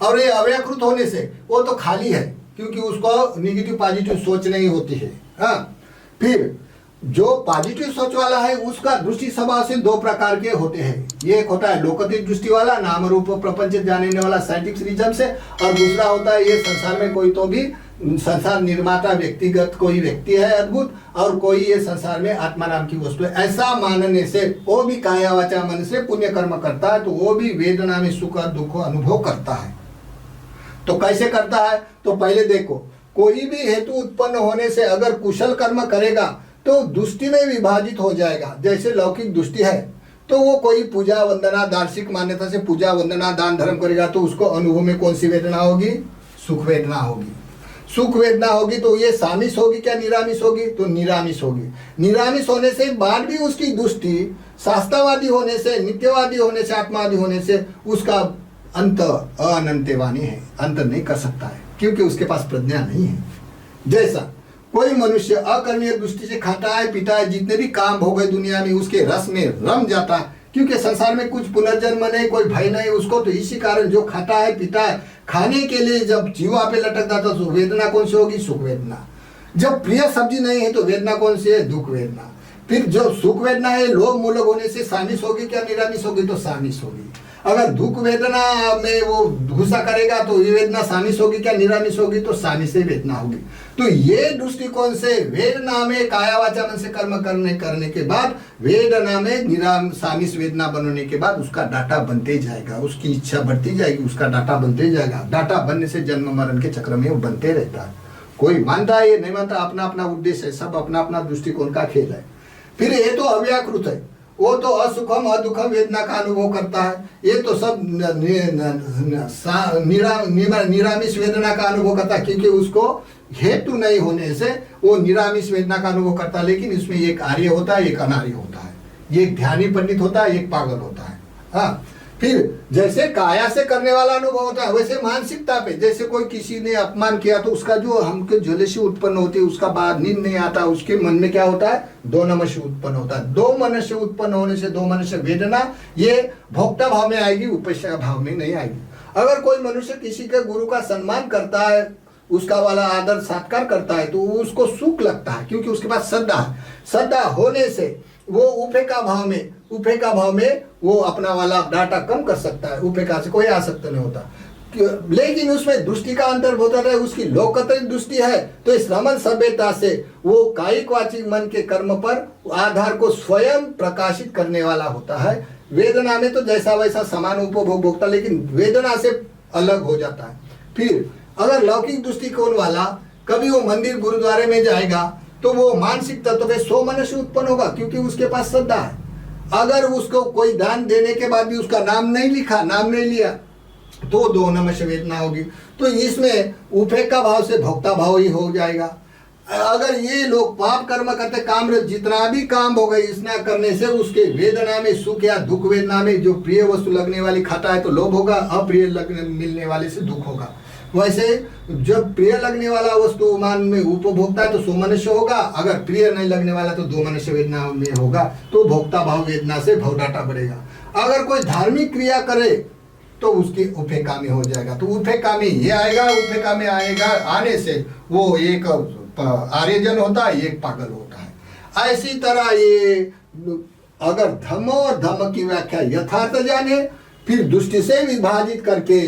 और ये अव्याकृत होने से वो तो खाली है, क्योंकि उसको निगेटिव पॉजिटिव सोच नहीं होती है। हाँ, फिर जो पॉजिटिव सोच वाला है उसका दृष्टि स्वभाव से दो प्रकार के होते हैं। ये एक होता है लौकिक दृष्टि वाला, नाम रूप प्रपंच जानने वाला साइंटिफिक रीजन से, और दूसरा होता है ये संसार में कोई तो भी संसार निर्माता व्यक्तिगत कोई व्यक्ति है अद्भुत, और कोई ये संसार में आत्मा नाम की वस्तु है, ऐसा मानने से वो भी काया वाचा मन से पुण्य कर्म करता है, तो वो भी वेदना में सुख और दुख अनुभव करता है। तो कैसे करता है? तो पहले देखो, कोई भी हेतु उत्पन्न होने से अगर कुशल कर्म करेगा तो दृष्टि में विभाजित हो जाएगा। जैसे लौकिक दृष्टि है तो वो कोई पूजा वंदना दार्शिक मान्यता से पूजा वंदना दान धर्म करेगा तो उसको अनुभव में कौन सी वेदना होगी? सुख वेदना होगी। सुख वेदना होगी तो ये सामिस होगी क्या निरामिष होगी? तो निरामिष होगी। निरामिष होने से बाद भी उसकी दृष्टि शास्त्रवादी होने से, नित्यवादी होने से, आत्मावादी होने से उसका अंत अनंतवाणी है, अंत नहीं कर सकता है, क्योंकि उसके पास प्रज्ञा नहीं है। जैसा कोई मनुष्य अकर्मीय दृष्टि से खाता है पीता है, जितने भी काम हो गए दुनिया में उसके रस में रम जाता है, क्योंकि संसार में कुछ पुनर्जन्म नहीं, कोई भय नहीं उसको। तो इसी कारण जो खाता है पीता है, खाने के लिए जब जीवा पे लटक जाता तो वेदना कौन सी होगी? सुख वेदना। जब प्रिय सब्जी नहीं है तो वेदना कौन सी है? दुख वेदना। फिर जो सुख वेदना है लोभ मूलक होने से सामिस होगी क्या निरामिस होगी? तो सामिस होगी। अगर दुख वेदना में वो घुसा करेगा तो ये वेदना सामिस होगी क्या निरामिस होगी? तो सामिस से वेदना होगी। तो ये दृष्टिकोण से वेदना में काया वाचा मन से कर्म करने के बाद वेदना में सामिस वेदना बनने के बाद उसका डाटा बनते जाएगा, उसकी इच्छा बढ़ती जाएगी, उसका डाटा बनते जाएगा। डाटा बनने से जन्म मरण के चक्र में वो बनते रहता है। कोई मानता है ये नहीं मानता, अपना अपना उद्देश्य है, सब अपना अपना दृष्टिकोण का खेल है। फिर ये तो अव्याकृत है, वो तो असुखम अदुखम वेदना का अनुभव करता है। ये तो सब निरामिष वेदना का अनुभव करता है, क्योंकि उसको हेतु नहीं होने से वो निरामिष वेदना का अनुभव करता है। लेकिन इसमें एक आर्य होता है, एक अनार्य होता है, एक ध्यानी पंडित होता है, एक पागल होता है। हाँ, फिर जैसे काया से करने वाला अनुभव होता है, वैसे मानसिकता पे जैसे कोई किसी ने अपमान किया तो उसका जो हमको जलसी उत्पन्न होती है, उसका बाद नींद नहीं आता, उसके मन में क्या होता है? दो नमस्य उत्पन्न होता है। दो मनुष्य उत्पन्न होने से दो मनुष्य वेदना ये भोक्ता भाव में आएगी, उपेक्षा भाव में नहीं आएगी। अगर कोई मनुष्य किसी के गुरु का सम्मान करता है, उसका वाला आदर सत्कार करता है, तो उसको सुख लगता है, क्योंकि उसके पास श्रद्धा है। श्रद्धा होने से वो उपेक्षा भाव में वो अपना वाला डाटा कम कर सकता है। उपेक्षा से कोई आसक्त नहीं होता, लेकिन उसमें दृष्टि का अंतर होता है। उसकी लोकतरी दृष्टि है तो श्रमण सभ्यता से वो कायिक वाचिक मन के कर्म पर आधार को स्वयं प्रकाशित करने वाला होता है। वेदना में तो जैसा वैसा समान उपभोग भोगता, लेकिन वेदना से अलग हो जाता है। फिर अगर लौकिक दृष्टिकोण वाला कभी वो मंदिर गुरुद्वारे में जाएगा तो वो मानसिक तत्व पे सो मनुष्य उत्पन्न होगा, क्योंकि उसके पास श्रद्धा है। अगर उसको कोई दान देने के बाद भी उसका नाम नहीं लिखा, नाम नहीं लिया, तो दो नमस्य वेदना होगी। तो इसमें उपेक्षा भाव से भोक्ता भाव ही हो जाएगा। अगर ये लोग पाप कर्म करते, काम जितना भी काम हो गए इसना करने से उसके वेदना में सुख या दुख वेदना में जो प्रिय वस्तु लगने वाली खाता है तो लोभ होगा, अप्रिय लगने मिलने वाले से दुख होगा। वैसे जब प्रिय लगने वाला वस्तु मान में उपभोक्ता है तो सो मनुष्य होगा, अगर प्रिय नहीं लगने वाला तो दो मनुष्य वेदना में होगा, तो भोक्ता भाव वेदना से भव डाटा बढ़ेगा। अगर कोई धार्मिक क्रिया करे तो उसकी उपेक्षा में हो जाएगा, तो उपेक्षा में ये आएगा, उपेक्षा में आएगा आने से वो एक आर्यजन होता है, एक पागल होता है। ऐसी तरह ये अगर धम्म और धम्म की व्याख्या यथार्थ जाने, फिर दृष्टि से विभाजित करके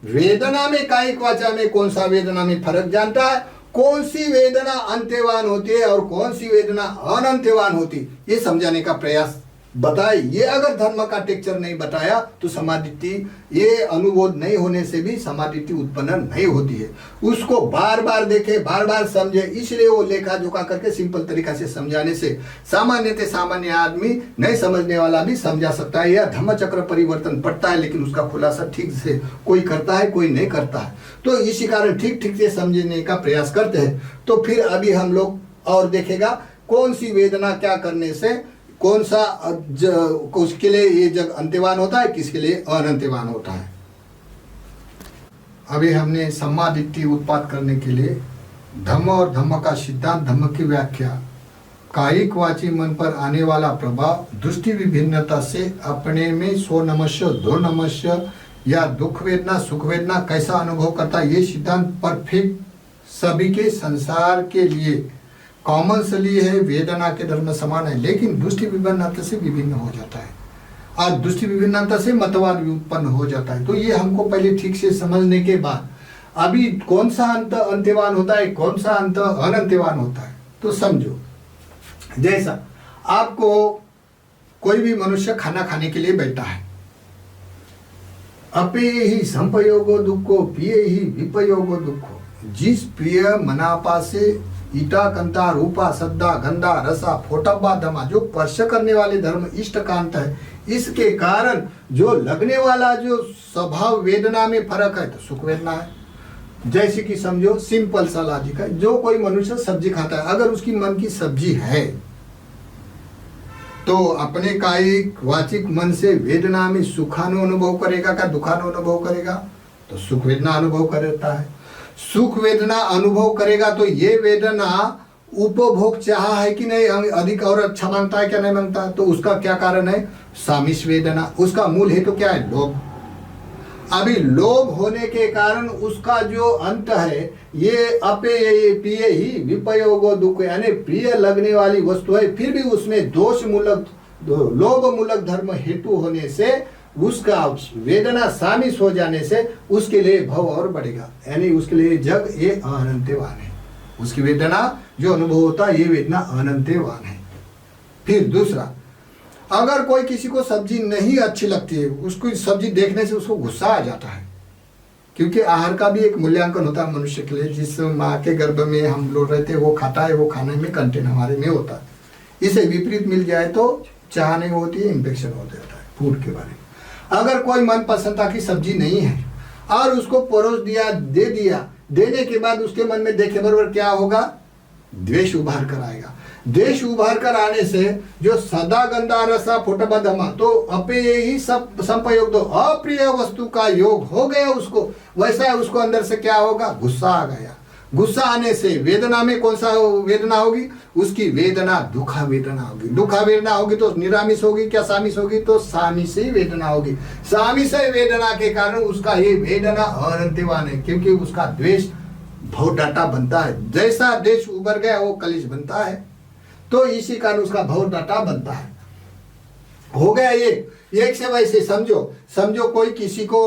वेदना में कायिक वाचा में कौन सा वेदना में फर्क जानता है, कौन सी वेदना अंत्यवान होती है और कौन सी वेदना अनंत्यवान होती, ये समझाने का प्रयास बताए। ये अगर धर्म का टेक्चर नहीं बताया तो समाधि ये अनुबोध नहीं होने से भी समाधि उत्पन्न नहीं होती है। उसको बार बार देखे, बार बार समझे, इसलिए वो लेखा जोखा करके सिंपल तरीका से समझाने से सामान्य आदमी नहीं समझने वाला भी समझा सकता है। यह धम्म चक्र परिवर्तन पड़ता है, लेकिन उसका खुलासा ठीक से कोई करता है, कोई नहीं करता है। तो इसी कारण ठीक ठीक से समझने का प्रयास करते हैं। तो फिर अभी हम लोग और देखेगा कौन सी वेदना क्या करने से कौन सा उसके लिए ये जग अंत्यवान होता है, किसके लिए अनंत्यवान होता है। अभी हमने सम्मादित्य उत्पाद करने के लिए धम्म और धम्म का सिद्धांत, धम्म की व्याख्या, कायिक वाची मन पर आने वाला प्रभाव, दृष्टि विभिन्नता से अपने में सो नमस्य दो नमस्य या दुख वेदना सुख वेदना कैसा अनुभव करता है, ये सिद्धांत परफेक्ट सभी के संसार के लिए कॉमन से लिए है। वेदना के धर्म समान है, लेकिन दृष्टि विभिन्नता से विभिन्न हो जाता है और दृष्टि विभिन्नता से मतवाद भी उत्पन्न हो जाता है। तो ये हमको पहले ठीक से समझने के बाद अभी कौन सा अंत अंत्यवान होता है, कौन सा अंत अनंत्यवान होता है, तो समझो। जैसा आपको कोई भी मनुष्य खाना खाने के लिए बैठा है, अपे ही संपयोगो दुखो पिए ही विपयोगो दुखो, जिस प्रिय मनापा से ईटा कंता रूपा सद्दा गंधा रसा फोटब्बा धमा, जो स्पर्श करने वाले धर्म इष्ट कांत है, इसके कारण जो लगने वाला जो स्वभाव वेदना में फर्क है तो सुख वेदना है। जैसे कि समझो सिंपल सा लॉजिक है, जो कोई मनुष्य सब्जी खाता है, अगर उसकी मन की सब्जी है तो अपने कायिक वाचिक मन से वेदना में सुखानु अनुभव करेगा का दुखानु अनुभव करेगा, तो सुख वेदना अनुभव करता है। सुख वेदना अनुभव करेगा तो ये वेदना उपभोग चाह है कि नहीं, अधिक और अच्छा मांगता है क्या नहीं मांगता है, तो उसका क्या कारण है, सामिष वेदना। उसका मूल हेतु क्या है, लोभ। अभी लोभ होने के कारण उसका जो अंत है ये अपेय प्रिय ही विपयोगो दुख, यानी प्रिय लगने वाली वस्तु है, फिर भी उसमें दोष मूलक लोभ मूलक धर्म हेतु होने से उसका वेदना सामिस हो जाने से उसके लिए भव और बढ़ेगा, यानी उसके लिए जग ये अनंतवान है। उसकी वेदना जो अनुभव होता है ये वेदना अनंतवान है। फिर दूसरा, अगर कोई किसी को सब्जी नहीं अच्छी लगती है, उसको सब्जी देखने से उसको गुस्सा आ जाता है, क्योंकि आहार का भी एक मूल्यांकन होता है मनुष्य के लिए। जिस माँ के गर्भ में हम लोग रहते हैं वो खाता है, वो खाने में कंटेंट हमारे में होता है। इसे विपरीत मिल जाए तो चाह नहीं होती है, इन्फेक्शन हो जाता है फूड के बारे में। अगर कोई मन पसंदता की सब्जी नहीं है और उसको परोस दिया, दे दिया, देने के बाद उसके मन में देखे बराबर क्या होगा, द्वेष उभार कर आएगा। द्वेष उभार कर आने से जो सदा गंधा रसा फुटबधमा, तो अपेय ही सब संपयोग, दो अप्रिय वस्तु का योग हो गया उसको, वैसा उसको अंदर से क्या होगा, गुस्सा आ गया। गुस्सा आने से वेदना में कौन सा वेदना होगी, उसकी वेदना दुखा वेदना होगी। दुखा वेदना होगी तो निरामिष होगी क्या सामिष होगी, तो सामिष ही वेदना होगी। सामिष वेदना के कारण उसका ये वेदना अनंतवान है, क्योंकि उसका द्वेष भव डाटा बनता है। जैसा द्वेष उभर गया वो कलिश बनता है, तो इसी कारण उसका भव डाटा बनता है। हो गया ये एक से वैसे समझो कोई किसी को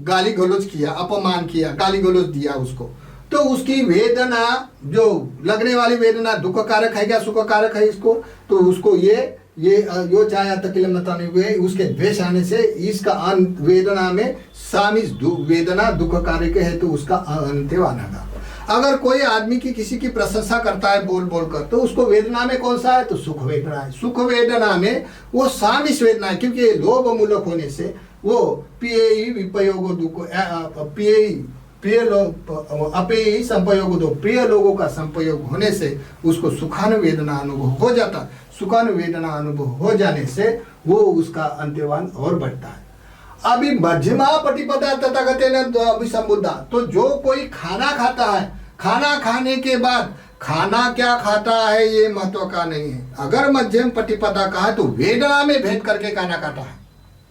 गाली गलौज किया, अपमान किया, गाली गलौज दिया उसको, तो उसकी वेदना जो लगने वाली वेदना दुख कारक है क्या सुख कारक है इसको, तो उसको ये यो चाहे तकिल मता नहीं हुए, उसके द्वेष आने से इसका वेदना में सामिस वेदना दुख कारक है, तो उसका अंत्यवान आना। अगर कोई आदमी की किसी की प्रशंसा करता है बोल बोल कर, तो उसको वेदना में कौन सा है, तो सुख वेदना है। सुख वेदना में वो सामिस वेदना है, क्योंकि लोभ मूलक होने से वो प्रिय विपयोग दुख प्रिय लोग अपेय संपयोग दो, प्रिय लोगों का संपयोग होने से उसको सुखानु वेदना अनुभव हो जाता। सुखानु वेदना अनुभव हो जाने से वो उसका अंत्यवान और बढ़ता है। अभी मध्यमा प्रतिपदा तथागतेन अभिसंबुद्धा, तो जो कोई खाना खाता है, खाना खाने के बाद खाना क्या खाता है ये महत्व का नहीं है। अगर मध्यम प्रतिपदा का है तो वेदना में भेद करके खाना खाता है।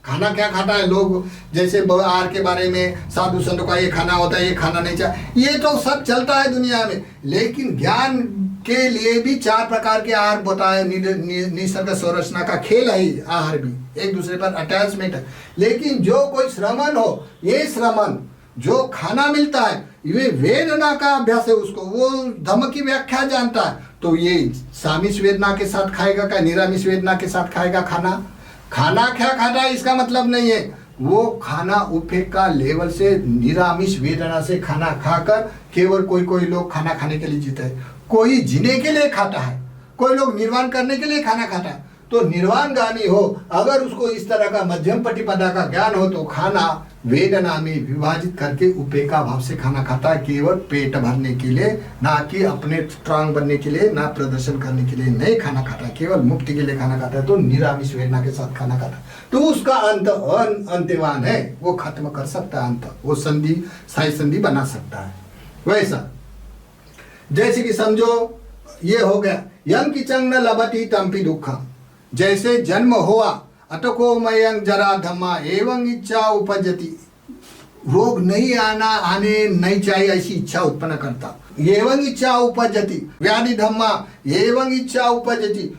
खाना क्या खाता है, लोग जैसे आहार के बारे में साधु संतों का ये खाना होता है, ये खाना नहीं चाहिए, ये तो सब चलता है दुनिया में। लेकिन ज्ञान के लिए भी 4 प्रकार के आहार बताए, निसर्ग संरचना का खेल है आहार भी, एक दूसरे पर अटैचमेंट है। लेकिन जो कोई श्रमण हो, ये श्रमण जो खाना मिलता है ये वेदना का अभ्यास है, उसको वो धम्म की व्याख्या जानता है, तो ये सामिष वेदना के साथ खाएगा क्या निरामिष वेदना के साथ खाएगा खाना। खाना क्या खाता है इसका मतलब नहीं है, वो खाना उपभोग का लेवल से निरामिष वेदना से खाना खाकर, केवल कोई लोग खाना खाने के लिए जीते हैं, कोई जीने के लिए खाता है, कोई लोग निर्वाण करने के लिए खाना खाता है। तो निर्वाणगामी हो, अगर उसको इस तरह का मध्यम प्रतिपदा का ज्ञान हो, तो खाना वेदना में विभाजित करके उपेक्षा भाव से खाना खाता है, केवल पेट भरने के लिए, ना कि अपने स्ट्रांग बनने के लिए, ना प्रदर्शन करने के लिए नहीं खाना खाता है, केवल मुक्ति के लिए खाना खाता है। तो निरामिष वेदना के साथ खाना खाता है, तो उसका अंत अंत्यवान है, वो खत्म कर सकता है अंत, वो संधि साई संधि बना सकता है। वैसा जैसे कि समझो ये हो गया, यं किचंग न लभति तंपि दुखम, जैसे जन्म हुआ अतको मयंग जरा धम्मा एवं इच्छा उपजति, रोग नहीं आने नहीं चाहिए ऐसी इच्छा उत्पन्न करता। एवं इच्छा उपजति व्याधि धम्मा एवं इच्छा उपजति,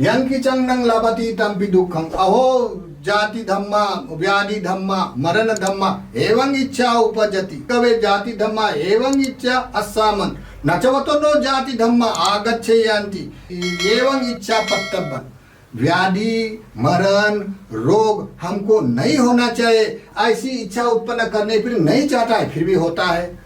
यं किचंग न लभति तंपि दुखम, अहो जाति धम्मा व्याधि धम्मा मरण धम्मा एवं इच्छा उपजति, कवे जाति धम्मा एवं इच्छा अस्सामन नचवतो नो जाति धम्मा आगच्छेयांति एवं इच्छा पत्तबन। व्याधि मरण रोग हमको नहीं होना चाहिए ऐसी इच्छा उत्पन्न करने फिर नहीं चाहता है, फिर भी होता है।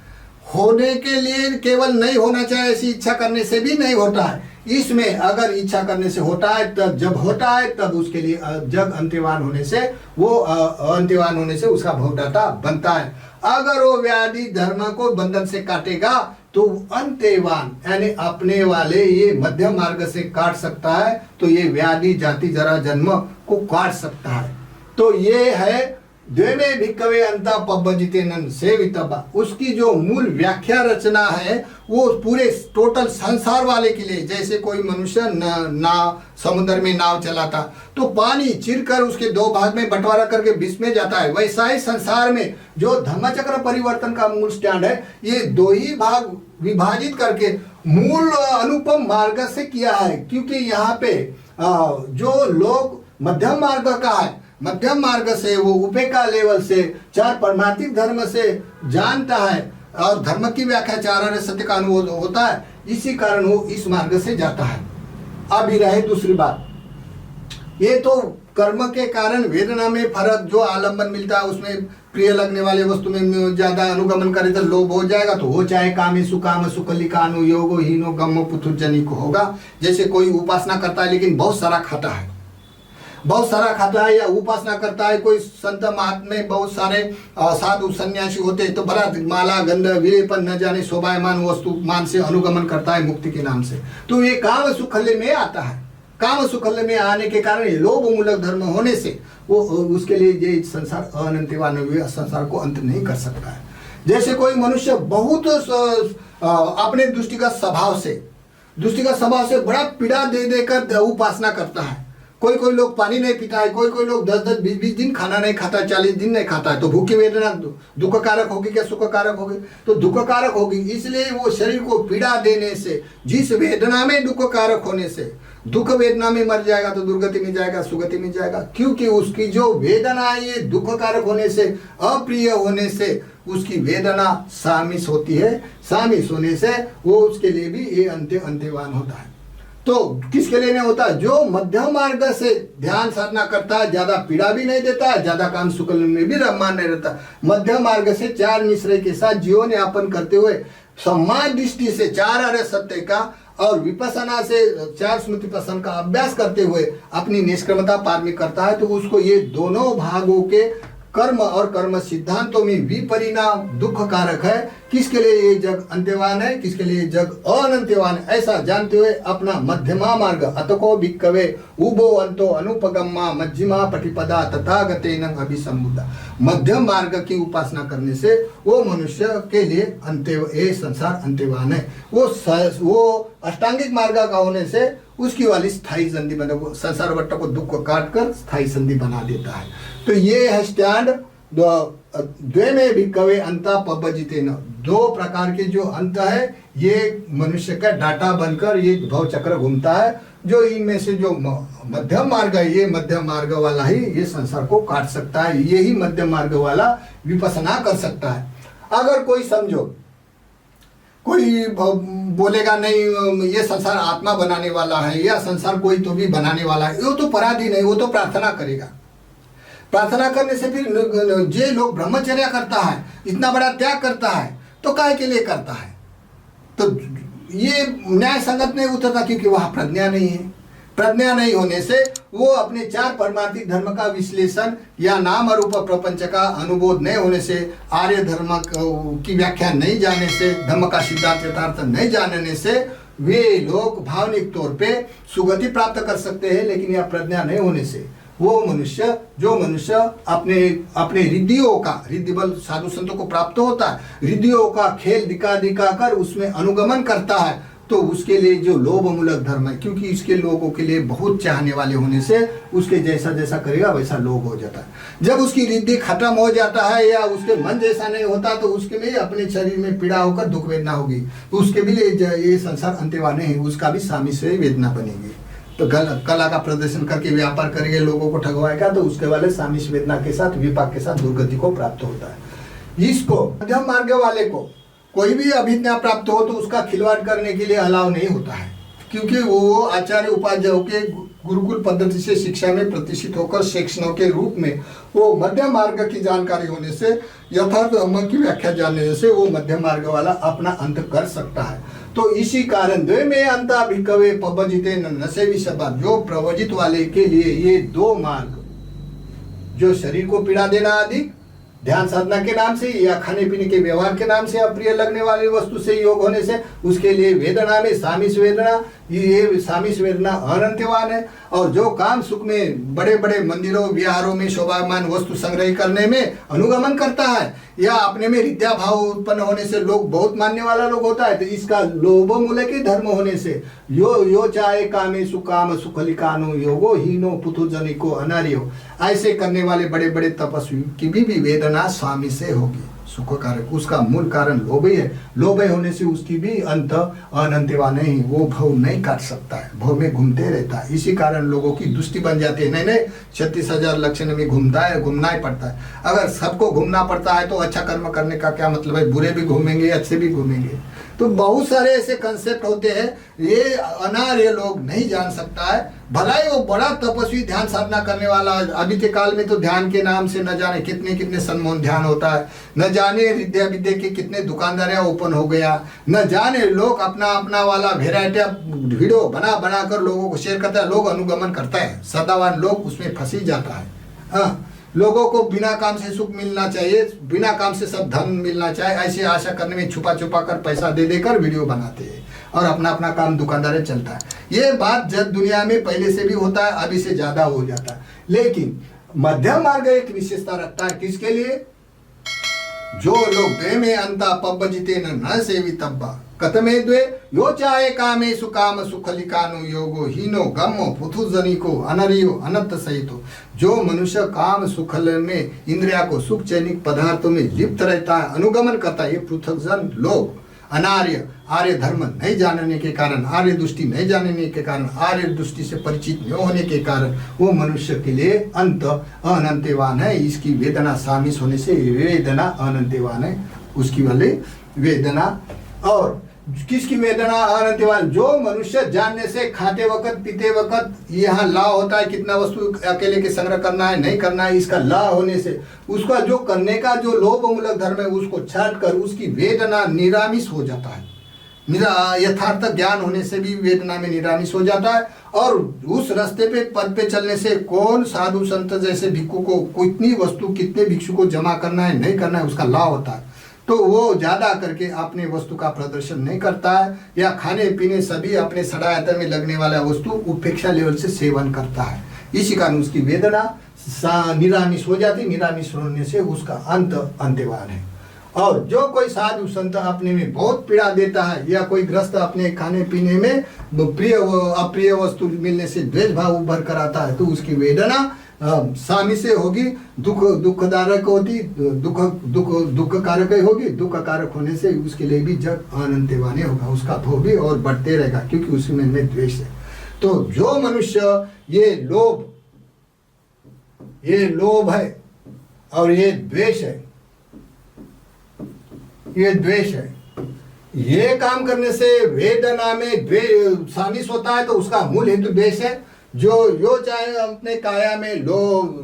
होने के लिए केवल नहीं होना चाहिए ऐसी इच्छा करने से भी नहीं होता है। इसमें अगर इच्छा करने से होता है, तब जब होता है तब उसके लिए जग अंत्यवान होने से, वो अंत्यवान होने से उसका भवदाता बनता है। अगर वो व्याधि धर्म को बंधन से काटेगा तो अंत्यवान यानी अपने वाले ये मध्यम मार्ग से काट सकता है, तो ये व्याधि जाति जरा जन्म को काट सकता है। तो ये है द्वेमे भिक्खवे अंता पब्बजितेन सेवितव्या, उसकी जो मूल व्याख्या रचना है वो पूरे टोटल संसार वाले के लिए, जैसे कोई मनुष्य नाव समुद्र में नाव चलाता तो पानी चिरकर उसके दो भाग में बंटवारा करके बीच में जाता है, वैसा ही संसार में जो धम्मचक्र परिवर्तन का मूल स्टैंड है ये दो ही भाग विभाजित करके मूल अनुपम मार्ग से किया है। क्योंकि यहाँ पे जो लोग मध्यम मार्ग का है, मध्यम मार्ग से वो उपेक्षा लेवल से चार परमार्थिक धर्म से जानता है और धर्म की व्याख्या चार आर्य सत्य का अनुभव होता है, इसी कारण वो इस मार्ग से जाता है। अभी रहे दूसरी बात, ये तो कर्म के कारण वेदना में फर्क, जो आलम्बन मिलता है उसमें प्रिय लगने वाले वस्तु में ज्यादा अनुगमन करे तो लोभ हो जाएगा, तो वो चाहे कामेषु काम सुकलिका अनुयोगो हीनो गम्मो पुथुर्जनिको होगा। जैसे कोई उपासना करता है लेकिन बहुत सारा खाता है, बहुत सारा खाता है, या उपासना करता है, कोई संत महात्मा बहुत सारे साधु सन्यासी होते हैं तो बड़ा माला गंध विलेपन न जाने शोभायमान वस्तु मान से अनुगमन करता है मुक्ति के नाम से, तो ये काम सुखल्य में आता है। काम सुखल्य में आने के कारण लोभ मूलक धर्म होने से वो उसके लिए ये संसार अनंतवान संसार को अंत नहीं कर सकता है। जैसे कोई मनुष्य बहुत अपने दृष्टिगत स्वभाव से बड़ा पीड़ा दे देकर उपासना करता है। कोई कोई लोग पानी नहीं पीता है, कोई कोई लोग 10-10 20-20 दिन खाना नहीं खाता है, 40 दिन नहीं खाता है, तो भूख की वेदना दुख कारक होगी क्या सुख कारक होगी? तो दुख कारक होगी। इसलिए वो शरीर को पीड़ा देने से, जिस वेदना में दुख कारक होने से, दुख वेदना में मर जाएगा तो दुर्गति में जाएगा, सुगति में जाएगा, क्योंकि उसकी जो वेदना है ये दुख कारक होने से, अप्रिय होने से उसकी वेदना सामिस होती है। सामिस होने से वो उसके लिए भी ये अंत्यवान होता है। तो किसके लिए नहीं होता? जो मध्यम मार्ग से ध्यान साधना करता है, ज्यादा पीड़ा भी नहीं देता है, ज्यादा काम सुकल में भी रमान नहीं रहता। मध्यम मार्ग से चार निश्चय के साथ जीवन यापन करते हुए सम्मान दृष्टि से चार आर्य सत्य का और विपसना से चार स्मृति पसंद का अभ्यास करते हुए अपनी निष्क्रमता पारमी करता है, तो उसको ये दोनों भागों के कर्म और कर्म सिद्धांतों में विपरिणाम दुख कारक है। किसके लिए ये जग अंत्यवान है, किसके लिए जग अनंत्यवान है, ऐसा जानते हुए अपना मध्यमा मार्ग अतको भिक्खवे उभो अंतो अनुपगम्मा मध्यमा पटिपदा तथागतेन अभिसंबुद्धा, मध्यम मार्ग की उपासना करने से वो मनुष्य के लिए ये संसार अंत्यवान है। वो अष्टांगिक मार्ग का होने से उसकी वाली स्थायी संधि बना, संसार वट्ट को दुख काट कर स्थायी संधि बना देता है। तो ये है स्टैंड द्वेमे भिक्खवे अंता पब्बजितेन, दो प्रकार के जो अंत है ये मनुष्य का डाटा बनकर ये भव चक्र घूमता है। जो इनमें से जो मध्यम मार्ग है, ये मध्यम मार्ग वाला ही ये संसार को काट सकता है, ये ही मध्यम मार्ग वाला विपसना कर सकता है। अगर कोई समझो कोई बोलेगा नहीं ये संसार आत्मा बनाने वाला है, या संसार कोई तो भी बनाने वाला है, वो तो पराधीन है, वो तो प्रार्थना करेगा। प्रार्थना करने से फिर जे लोग ब्रह्मचर्य करता है, इतना बड़ा त्याग करता है, तो काहे के लिए करता है? तो ये न्याय संगत नहीं उतरता, क्योंकि वहां प्रज्ञा नहीं है। प्रज्ञा नहीं होने से वो अपने चार परमार्थिक धर्म का विश्लेषण या नाम रूप प्रपंच का अनुभव नहीं होने से, आर्य धर्म की व्याख्या नहीं जानने से, धर्म का सिद्धांत यथार्थ नहीं जानने से वे लोग भावनिक तौर पे सुगति प्राप्त कर सकते हैं, लेकिन यह प्रज्ञा नहीं होने से वो मनुष्य, जो मनुष्य अपने रिद्धियों का, रिद्धि बल साधु संतों को प्राप्त होता है, रिद्धियों का खेल दिखा कर उसमें अनुगमन करता है, तो उसके लिए जो लोभ मूलक धर्म है, क्योंकि इसके लोगों के लिए बहुत चाहने वाले होने से उसके जैसा जैसा करेगा वैसा लोभ हो जाता है। जब उसकी रिद्धि खत्म हो जाता है या उसके मन जैसा नहीं होता, तो उसके लिए अपने शरीर में पीड़ा होकर दुख वेदना होगी, तो उसके भी लिए ये संसार अंत्यवान है, उसका भी सामिश्य वेदना बनेगी। तो कला का प्रदर्शन करके व्यापार करेंगे, लोगों को ठगवाएगा, तो उसके वाले सामिश्य वेदना के साथ, विपाक के साथ दुर्गति को प्राप्त होता है। इसको मध्यम मार्ग वाले को कोई भी अभिज्ञा प्राप्त हो तो उसका खिलवाड़ करने के लिए अलाव नहीं होता है, क्योंकि वो आचार्य उपाध्यायों के गुरुकुल पद्धति से शिक्षा में प्रतिष्ठित होकर शिक्षणों के रूप में वो मध्यम मार्ग की जानकारी होने से, यथार्थ धर्म की व्याख्या जानने से वो मध्यम मार्ग वाला अपना अंत कर सकता है। तो इसी कारण द्वेमे अंता भिक्खवे पब्बजितेन न सेवितव्या, जो प्रवजित वाले के लिए ये दो मार्ग, जो शरीर को पीड़ा देना अधिक, ध्यान साधना के नाम से या खाने पीने के व्यवहार के नाम से अप्रिय लगने वाली वस्तु से योग होने से उसके लिए वेदना में सामिस वेदना, ये सामिस वेदना अनंत्यवान है। और जो काम सुख में बड़े बड़े मंदिरों विहारों में शोभायमान वस्तु संग्रह करने में अनुगमन करता है या अपने में हृदय भाव उत्पन्न होने से लोग बहुत मानने वाला लोग होता है, तो इसका लोभ मूल के धर्म होने से यो चाहे कामे सुकाम सुखलिकानो योगो हीनो पुथुजनिको अनार्यो, ऐसे करने वाले बड़े बड़े तपस्वी की भी वेदना स्वामी से होगी सुख कारक। उसका मूल कारण लोभ ही है। लोभ होने से उसकी भी अंत अनंतवा नहीं, वो भव नहीं काट सकता है, भव में घूमते रहता है। इसी कारण लोगों की दुष्टि बन जाती है। नहीं 36,000 लक्षण में घूमता है, घूमना ही पड़ता है। अगर सबको घूमना पड़ता है तो अच्छा कर्म करने का क्या मतलब है? बुरे भी घूमेंगे, अच्छे भी घूमेंगे। तो बहुत सारे ऐसे कंसेप्ट होते हैं, ये अनार्य लोग नहीं जान सकता है। भला ही वो बड़ा तपस्वी ध्यान साधना करने वाला, अभी के काल में तो ध्यान के नाम से न जाने कितने कितने सन्मोहन ध्यान होता है, न जाने विद्या विद्या के कितने दुकानदारियां ओपन हो गया, न जाने लोग अपना अपना वाला वेराइटी वीडियो बना बना कर लोगों को शेयर करता है, लोग अनुगमन करता है, सदावान लोग उसमें फंस ही जाता है। हाँ, लोगों को बिना काम से सुख मिलना चाहिए, बिना काम से सब धन मिलना चाहिए, ऐसी आशा करने में छुपा छुपा कर पैसा दे देकर वीडियो बनाते हैं और अपना अपना काम दुकानदारी चलता है। ये बात जब दुनिया में पहले से भी होता है, अभी से ज्यादा हो जाता है। लेकिन मध्यम मार्ग एक विशेषता रखता है, किसके लिए? जो लोग द्वे में अंता पब्बजिते न सेवितब्बा कतमे द्वे यो चाहे कामे सुकाम सुखलिकानु योगो हीनो गम्मो पुथुजनिको अनरियो अनंत सहितो। जो मनुष्य काम सुखल में इंद्रिया को सुख चैनिक पदार्थों में लिप्त रहता है, अनुगमन करता है, ये पृथकजन लोग अनार्य, आर्य धर्म नहीं जानने के कारण, आर्य दृष्टि नहीं जानने के कारण, आर्य दृष्टि से परिचित न होने के कारण वो मनुष्य के लिए अंत अनंतवान है। इसकी वेदना शामिल होने से वेदना अनंतवान है, उसकी वाली वेदना। और किसकी वेदना अनंतवान? जो मनुष्य जानने से खाते वक्त पीते वक्त यहाँ ला होता है, कितना वस्तु अकेले के संग्रह करना है नहीं करना है, इसका ला होने से उसका जो करने का जो लोभ मूलक धर्म है उसको छाट कर उसकी वेदना निरामिष हो जाता है। यथार्थ ज्ञान होने से भी वेदना में निरामिष हो जाता है। और उस रास्ते पे पद पे चलने से कौन साधु संत जैसे भिक्षु को कितनी वस्तु कितने भिक्षु को जमा करना है नहीं करना है उसका ला होता है, तो वो ज्यादा करके अपने वस्तु का प्रदर्शन नहीं करता है या खाने पीने सभी अपने सड़ायतन में लगने वाला वस्तु उपेक्षा लेवल से सेवन करता है। इसी कारण उसकी वेदना निरामिष हो जाती, निरामिष होने से उसका अंत अंत्यवान है। और जो कोई साधु संत अपने में बहुत पीड़ा देता है या कोई ग्रस्त अपने खाने पीने में प्रिय अप्रिय वस्तु मिलने से द्वेष भाव उभर कर आता है, तो उसकी वेदना सामी से होगी, दुखदायक होती, दुख कारक होगी। दुख कारक होने से उसके लिए भी जग अनंतवान होगा, उसका भोग भी और बढ़ते रहेगा क्योंकि उसमें में द्वेष है। तो जो मनुष्य ये लोभ है और ये द्वेष है, ये काम करने से वेदना में शामिल होता है, तो उसका मूल हेतु द्वेष है। जो चाहे अपने काया में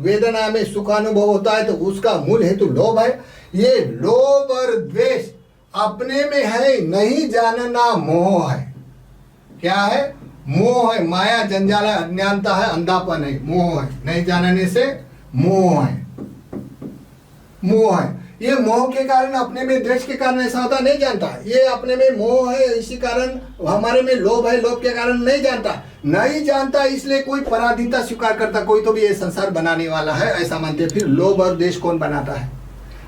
वेदना में सुख अनुभव होता है तो उसका मूल हेतु लोभ है। ये लोभ और द्वेष अपने में है, नहीं जानना मोह है। क्या है? मोह है, माया जंजाल है, अज्ञानता है, अंधापन है, मोह है। नहीं जानने से मोह है। ये मोह के कारण अपने में द्वेष के कारण ऐसा होता नहीं जानता। ये अपने में मोह है, इसी कारण हमारे में लोभ है, लोभ के कारण नहीं जानता इसलिए कोई पराधीनता स्वीकार करता। कोई तो भी ये संसार बनाने वाला है ऐसा मानते। फिर लोभ और द्वेष कौन बनाता है?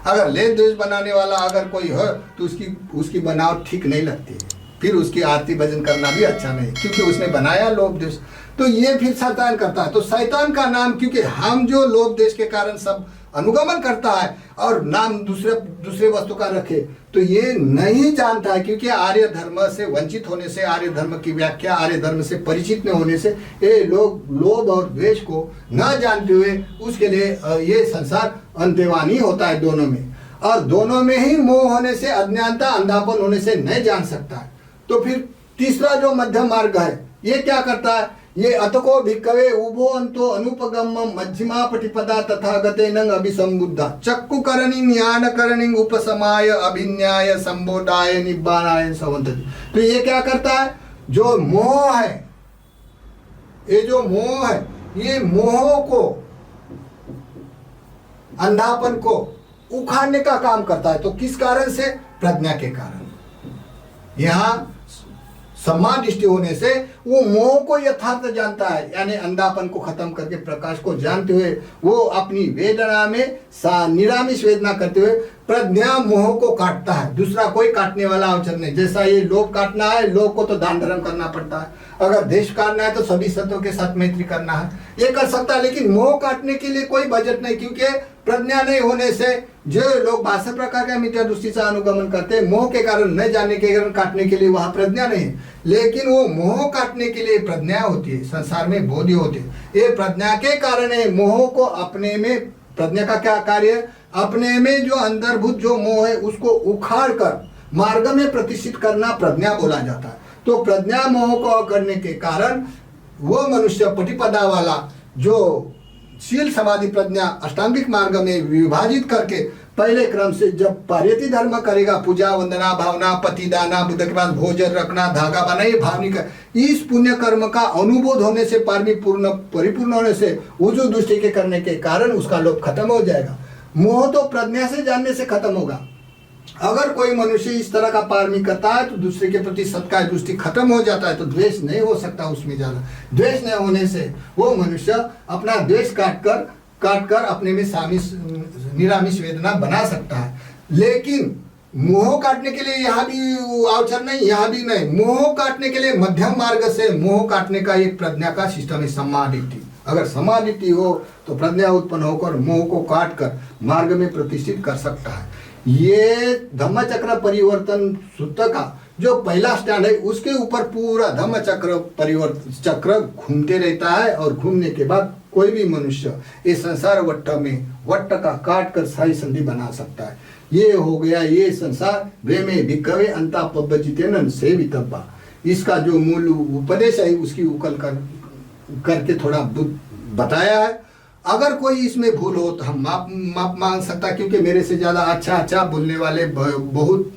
अगर ले द्वेष बनाने वाला अगर कोई है तो उसकी बनावट ठीक नहीं लगती है, फिर उसकी आरती भजन करना भी अच्छा नहीं, क्योंकि उसने बनाया लोभ द्वेष। तो ये फिर शैतान करता है। तो शैतान का नाम, क्योंकि हम जो लोभ द्वेष के कारण सब अनुगमन करता है और नाम दूसरे वस्तु का रखे, तो ये नहीं जानता है, क्योंकि आर्य धर्म से वंचित होने से, आर्य धर्म की व्याख्या आर्य धर्म से परिचित न होने से ये लोग लोभ और द्वेष को न जानते हुए उसके लिए ये संसार अंत्यवान होता है दोनों में। और दोनों में ही मोह होने से, अज्ञानता अंधापन होने से नहीं जान सकता है। तो फिर तीसरा जो मध्यम मार्ग है ये क्या करता है? ये अतको भिक्कवे उभो अंतो अनुपगम मध्यमा पटिपदा तथागते नंग अभिसंबुद्धा चक्कु करणी ज्ञान करणी उपसमाय अभिन्याय संबोधाय निब्बानाय संवंतति। तो ये क्या करता है? जो मोह है, ये मोह को, अंधापन को उखाड़ने का काम करता है। तो किस कारण से? प्रज्ञा के कारण। यहाँ समान दृष्टि होने से वो मोह को यथार्थ जानता है, यानी अंधापन को खत्म करके प्रकाश को जानते हुए वो अपनी वेदना में निरामिष वेदना करते हुए प्रज्ञा मोह को काटता है। दूसरा कोई काटने वाला अवसर नहीं। जैसा ये लोभ काटना है, लोभ को तो दान धर्म करना पड़ता है। अगर देश काटना है तो सभी सत्यों के साथ मैत्री करना है, ये कर सकता है। लेकिन मोह काटने के लिए कोई बजट नहीं, क्योंकि प्रज्ञा नहीं होने से जो लोग 62 प्रकार का मिथ्या दृष्टि से अनुगमन करते हैं, मोह के कारण, न जानने के कारण काटने के लिए वहां प्रज्ञा नहीं है। लेकिन वो मोह काटने के लिए प्रज्ञा होती है, संसार में बोधि होती है। ये प्रज्ञा के कारण है। मोह को अपने में, प्रज्ञा का क्या कार्य है? अपने में जो अंतर्भूत जो मोह है उसको उखाड़ कर मार्ग में प्रतिष्ठित करना प्रज्ञा बोला जाता है। तो प्रज्ञा मोह को करने के कारण वो मनुष्य प्रतिपदा वाला जो शील समाधि प्रज्ञा अष्टांगिक मार्ग में विभाजित करके पहले क्रम से जब पार्यती धर्म करेगा, पूजा वंदना भावना पति दाना, बुद्ध के पास भोजन रखना, धागा बना, ये भावनिक, इस पुण्य कर्म का अनुबोध होने से, पारमी पूर्ण परिपूर्ण होने से, उजू दृष्टि के करने के कारण उसका लोभ खत्म हो जाएगा। मोह तो प्रज्ञा से जानने से खत्म होगा। अगर कोई मनुष्य इस तरह का पारमी करता है तो दूसरे के प्रति सत्ता दृष्टि खत्म हो जाता है, तो द्वेष नहीं हो सकता उसमें ज्यादा। द्वेष नहीं होने से वो मनुष्य अपना द्वेष काट कर अपने में निरामिष वेदना बना सकता है। लेकिन मोह काटने के लिए यहाँ भी अवसर नहीं, यहाँ भी नहीं। मोह काटने के लिए मध्यम मार्ग से मोह काटने का एक प्रज्ञा का सिस्टम है, समाधिति। अगर समाधिति हो तो प्रज्ञा उत्पन्न होकर मोह को काट कर मार्ग में प्रतिष्ठित कर सकता है। ये धम्मचक्र परिवर्तन सूत्र का जो पहला स्टैंड है, उसके ऊपर पूरा धम्मचक्र परिवर्तन चक्र घूमते रहता है। और घूमने के बाद कोई भी मनुष्य इस संसार वट्ट का काट कर साई संधि बना सकता है। ये हो गया ये संसार वे में भिक्खवे अंता पब्बजितेन सेवितव्वा। इसका जो मूल उपदेश है उसकी उकल करके थोड़ा बताया है। अगर कोई इसमें भूल हो तो हम माप मांग सकता, क्योंकि मेरे से ज़्यादा अच्छा बोलने वाले बहुत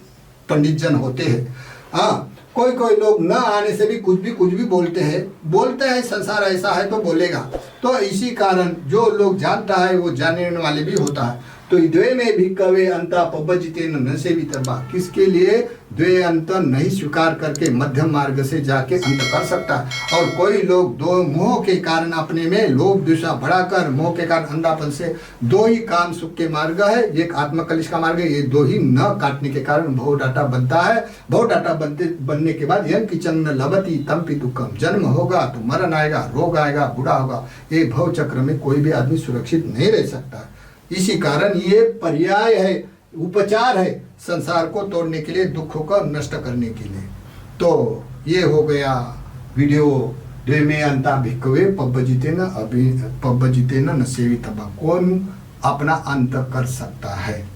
पंडित जन होते हैं। हाँ, कोई लोग न आने से भी कुछ भी बोलते हैं। संसार ऐसा है तो बोलेगा। तो इसी कारण जो लोग जानता है वो जानने वाले भी होता है। तो द्वे में भिक्खवे अंता पब्बजितेन न सेवितव्वा, किसके लिए द्वे अंत नहीं स्वीकार करके मध्यम मार्ग से जाके अंत कर सकता है। और कोई लोग दो मोह के कारण अपने में लोभ द्वेषा बढ़ाकर मोह के कारण अंधापन से दो ही काम सुख के मार्ग है, एक आत्मकलिश का मार्ग है, ये दो ही न काटने के कारण भव डाटा बनता है। भव डाटा बनने के बाद यम किचन न लभती तमपि दुखम, जन्म होगा तो मरण आएगा, रोग आएगा, बूढ़ा होगा। ये भव चक्र में कोई भी आदमी सुरक्षित नहीं रह सकता। इसी कारण ये पर्याय है, उपचार है संसार को तोड़ने के लिए, दुखों को नष्ट करने के लिए। तो ये हो गया वीडियो द्वे में अंता भिक्खवे पब्बजितेन न सेवितव्वा। कौन अपना अंत कर सकता है।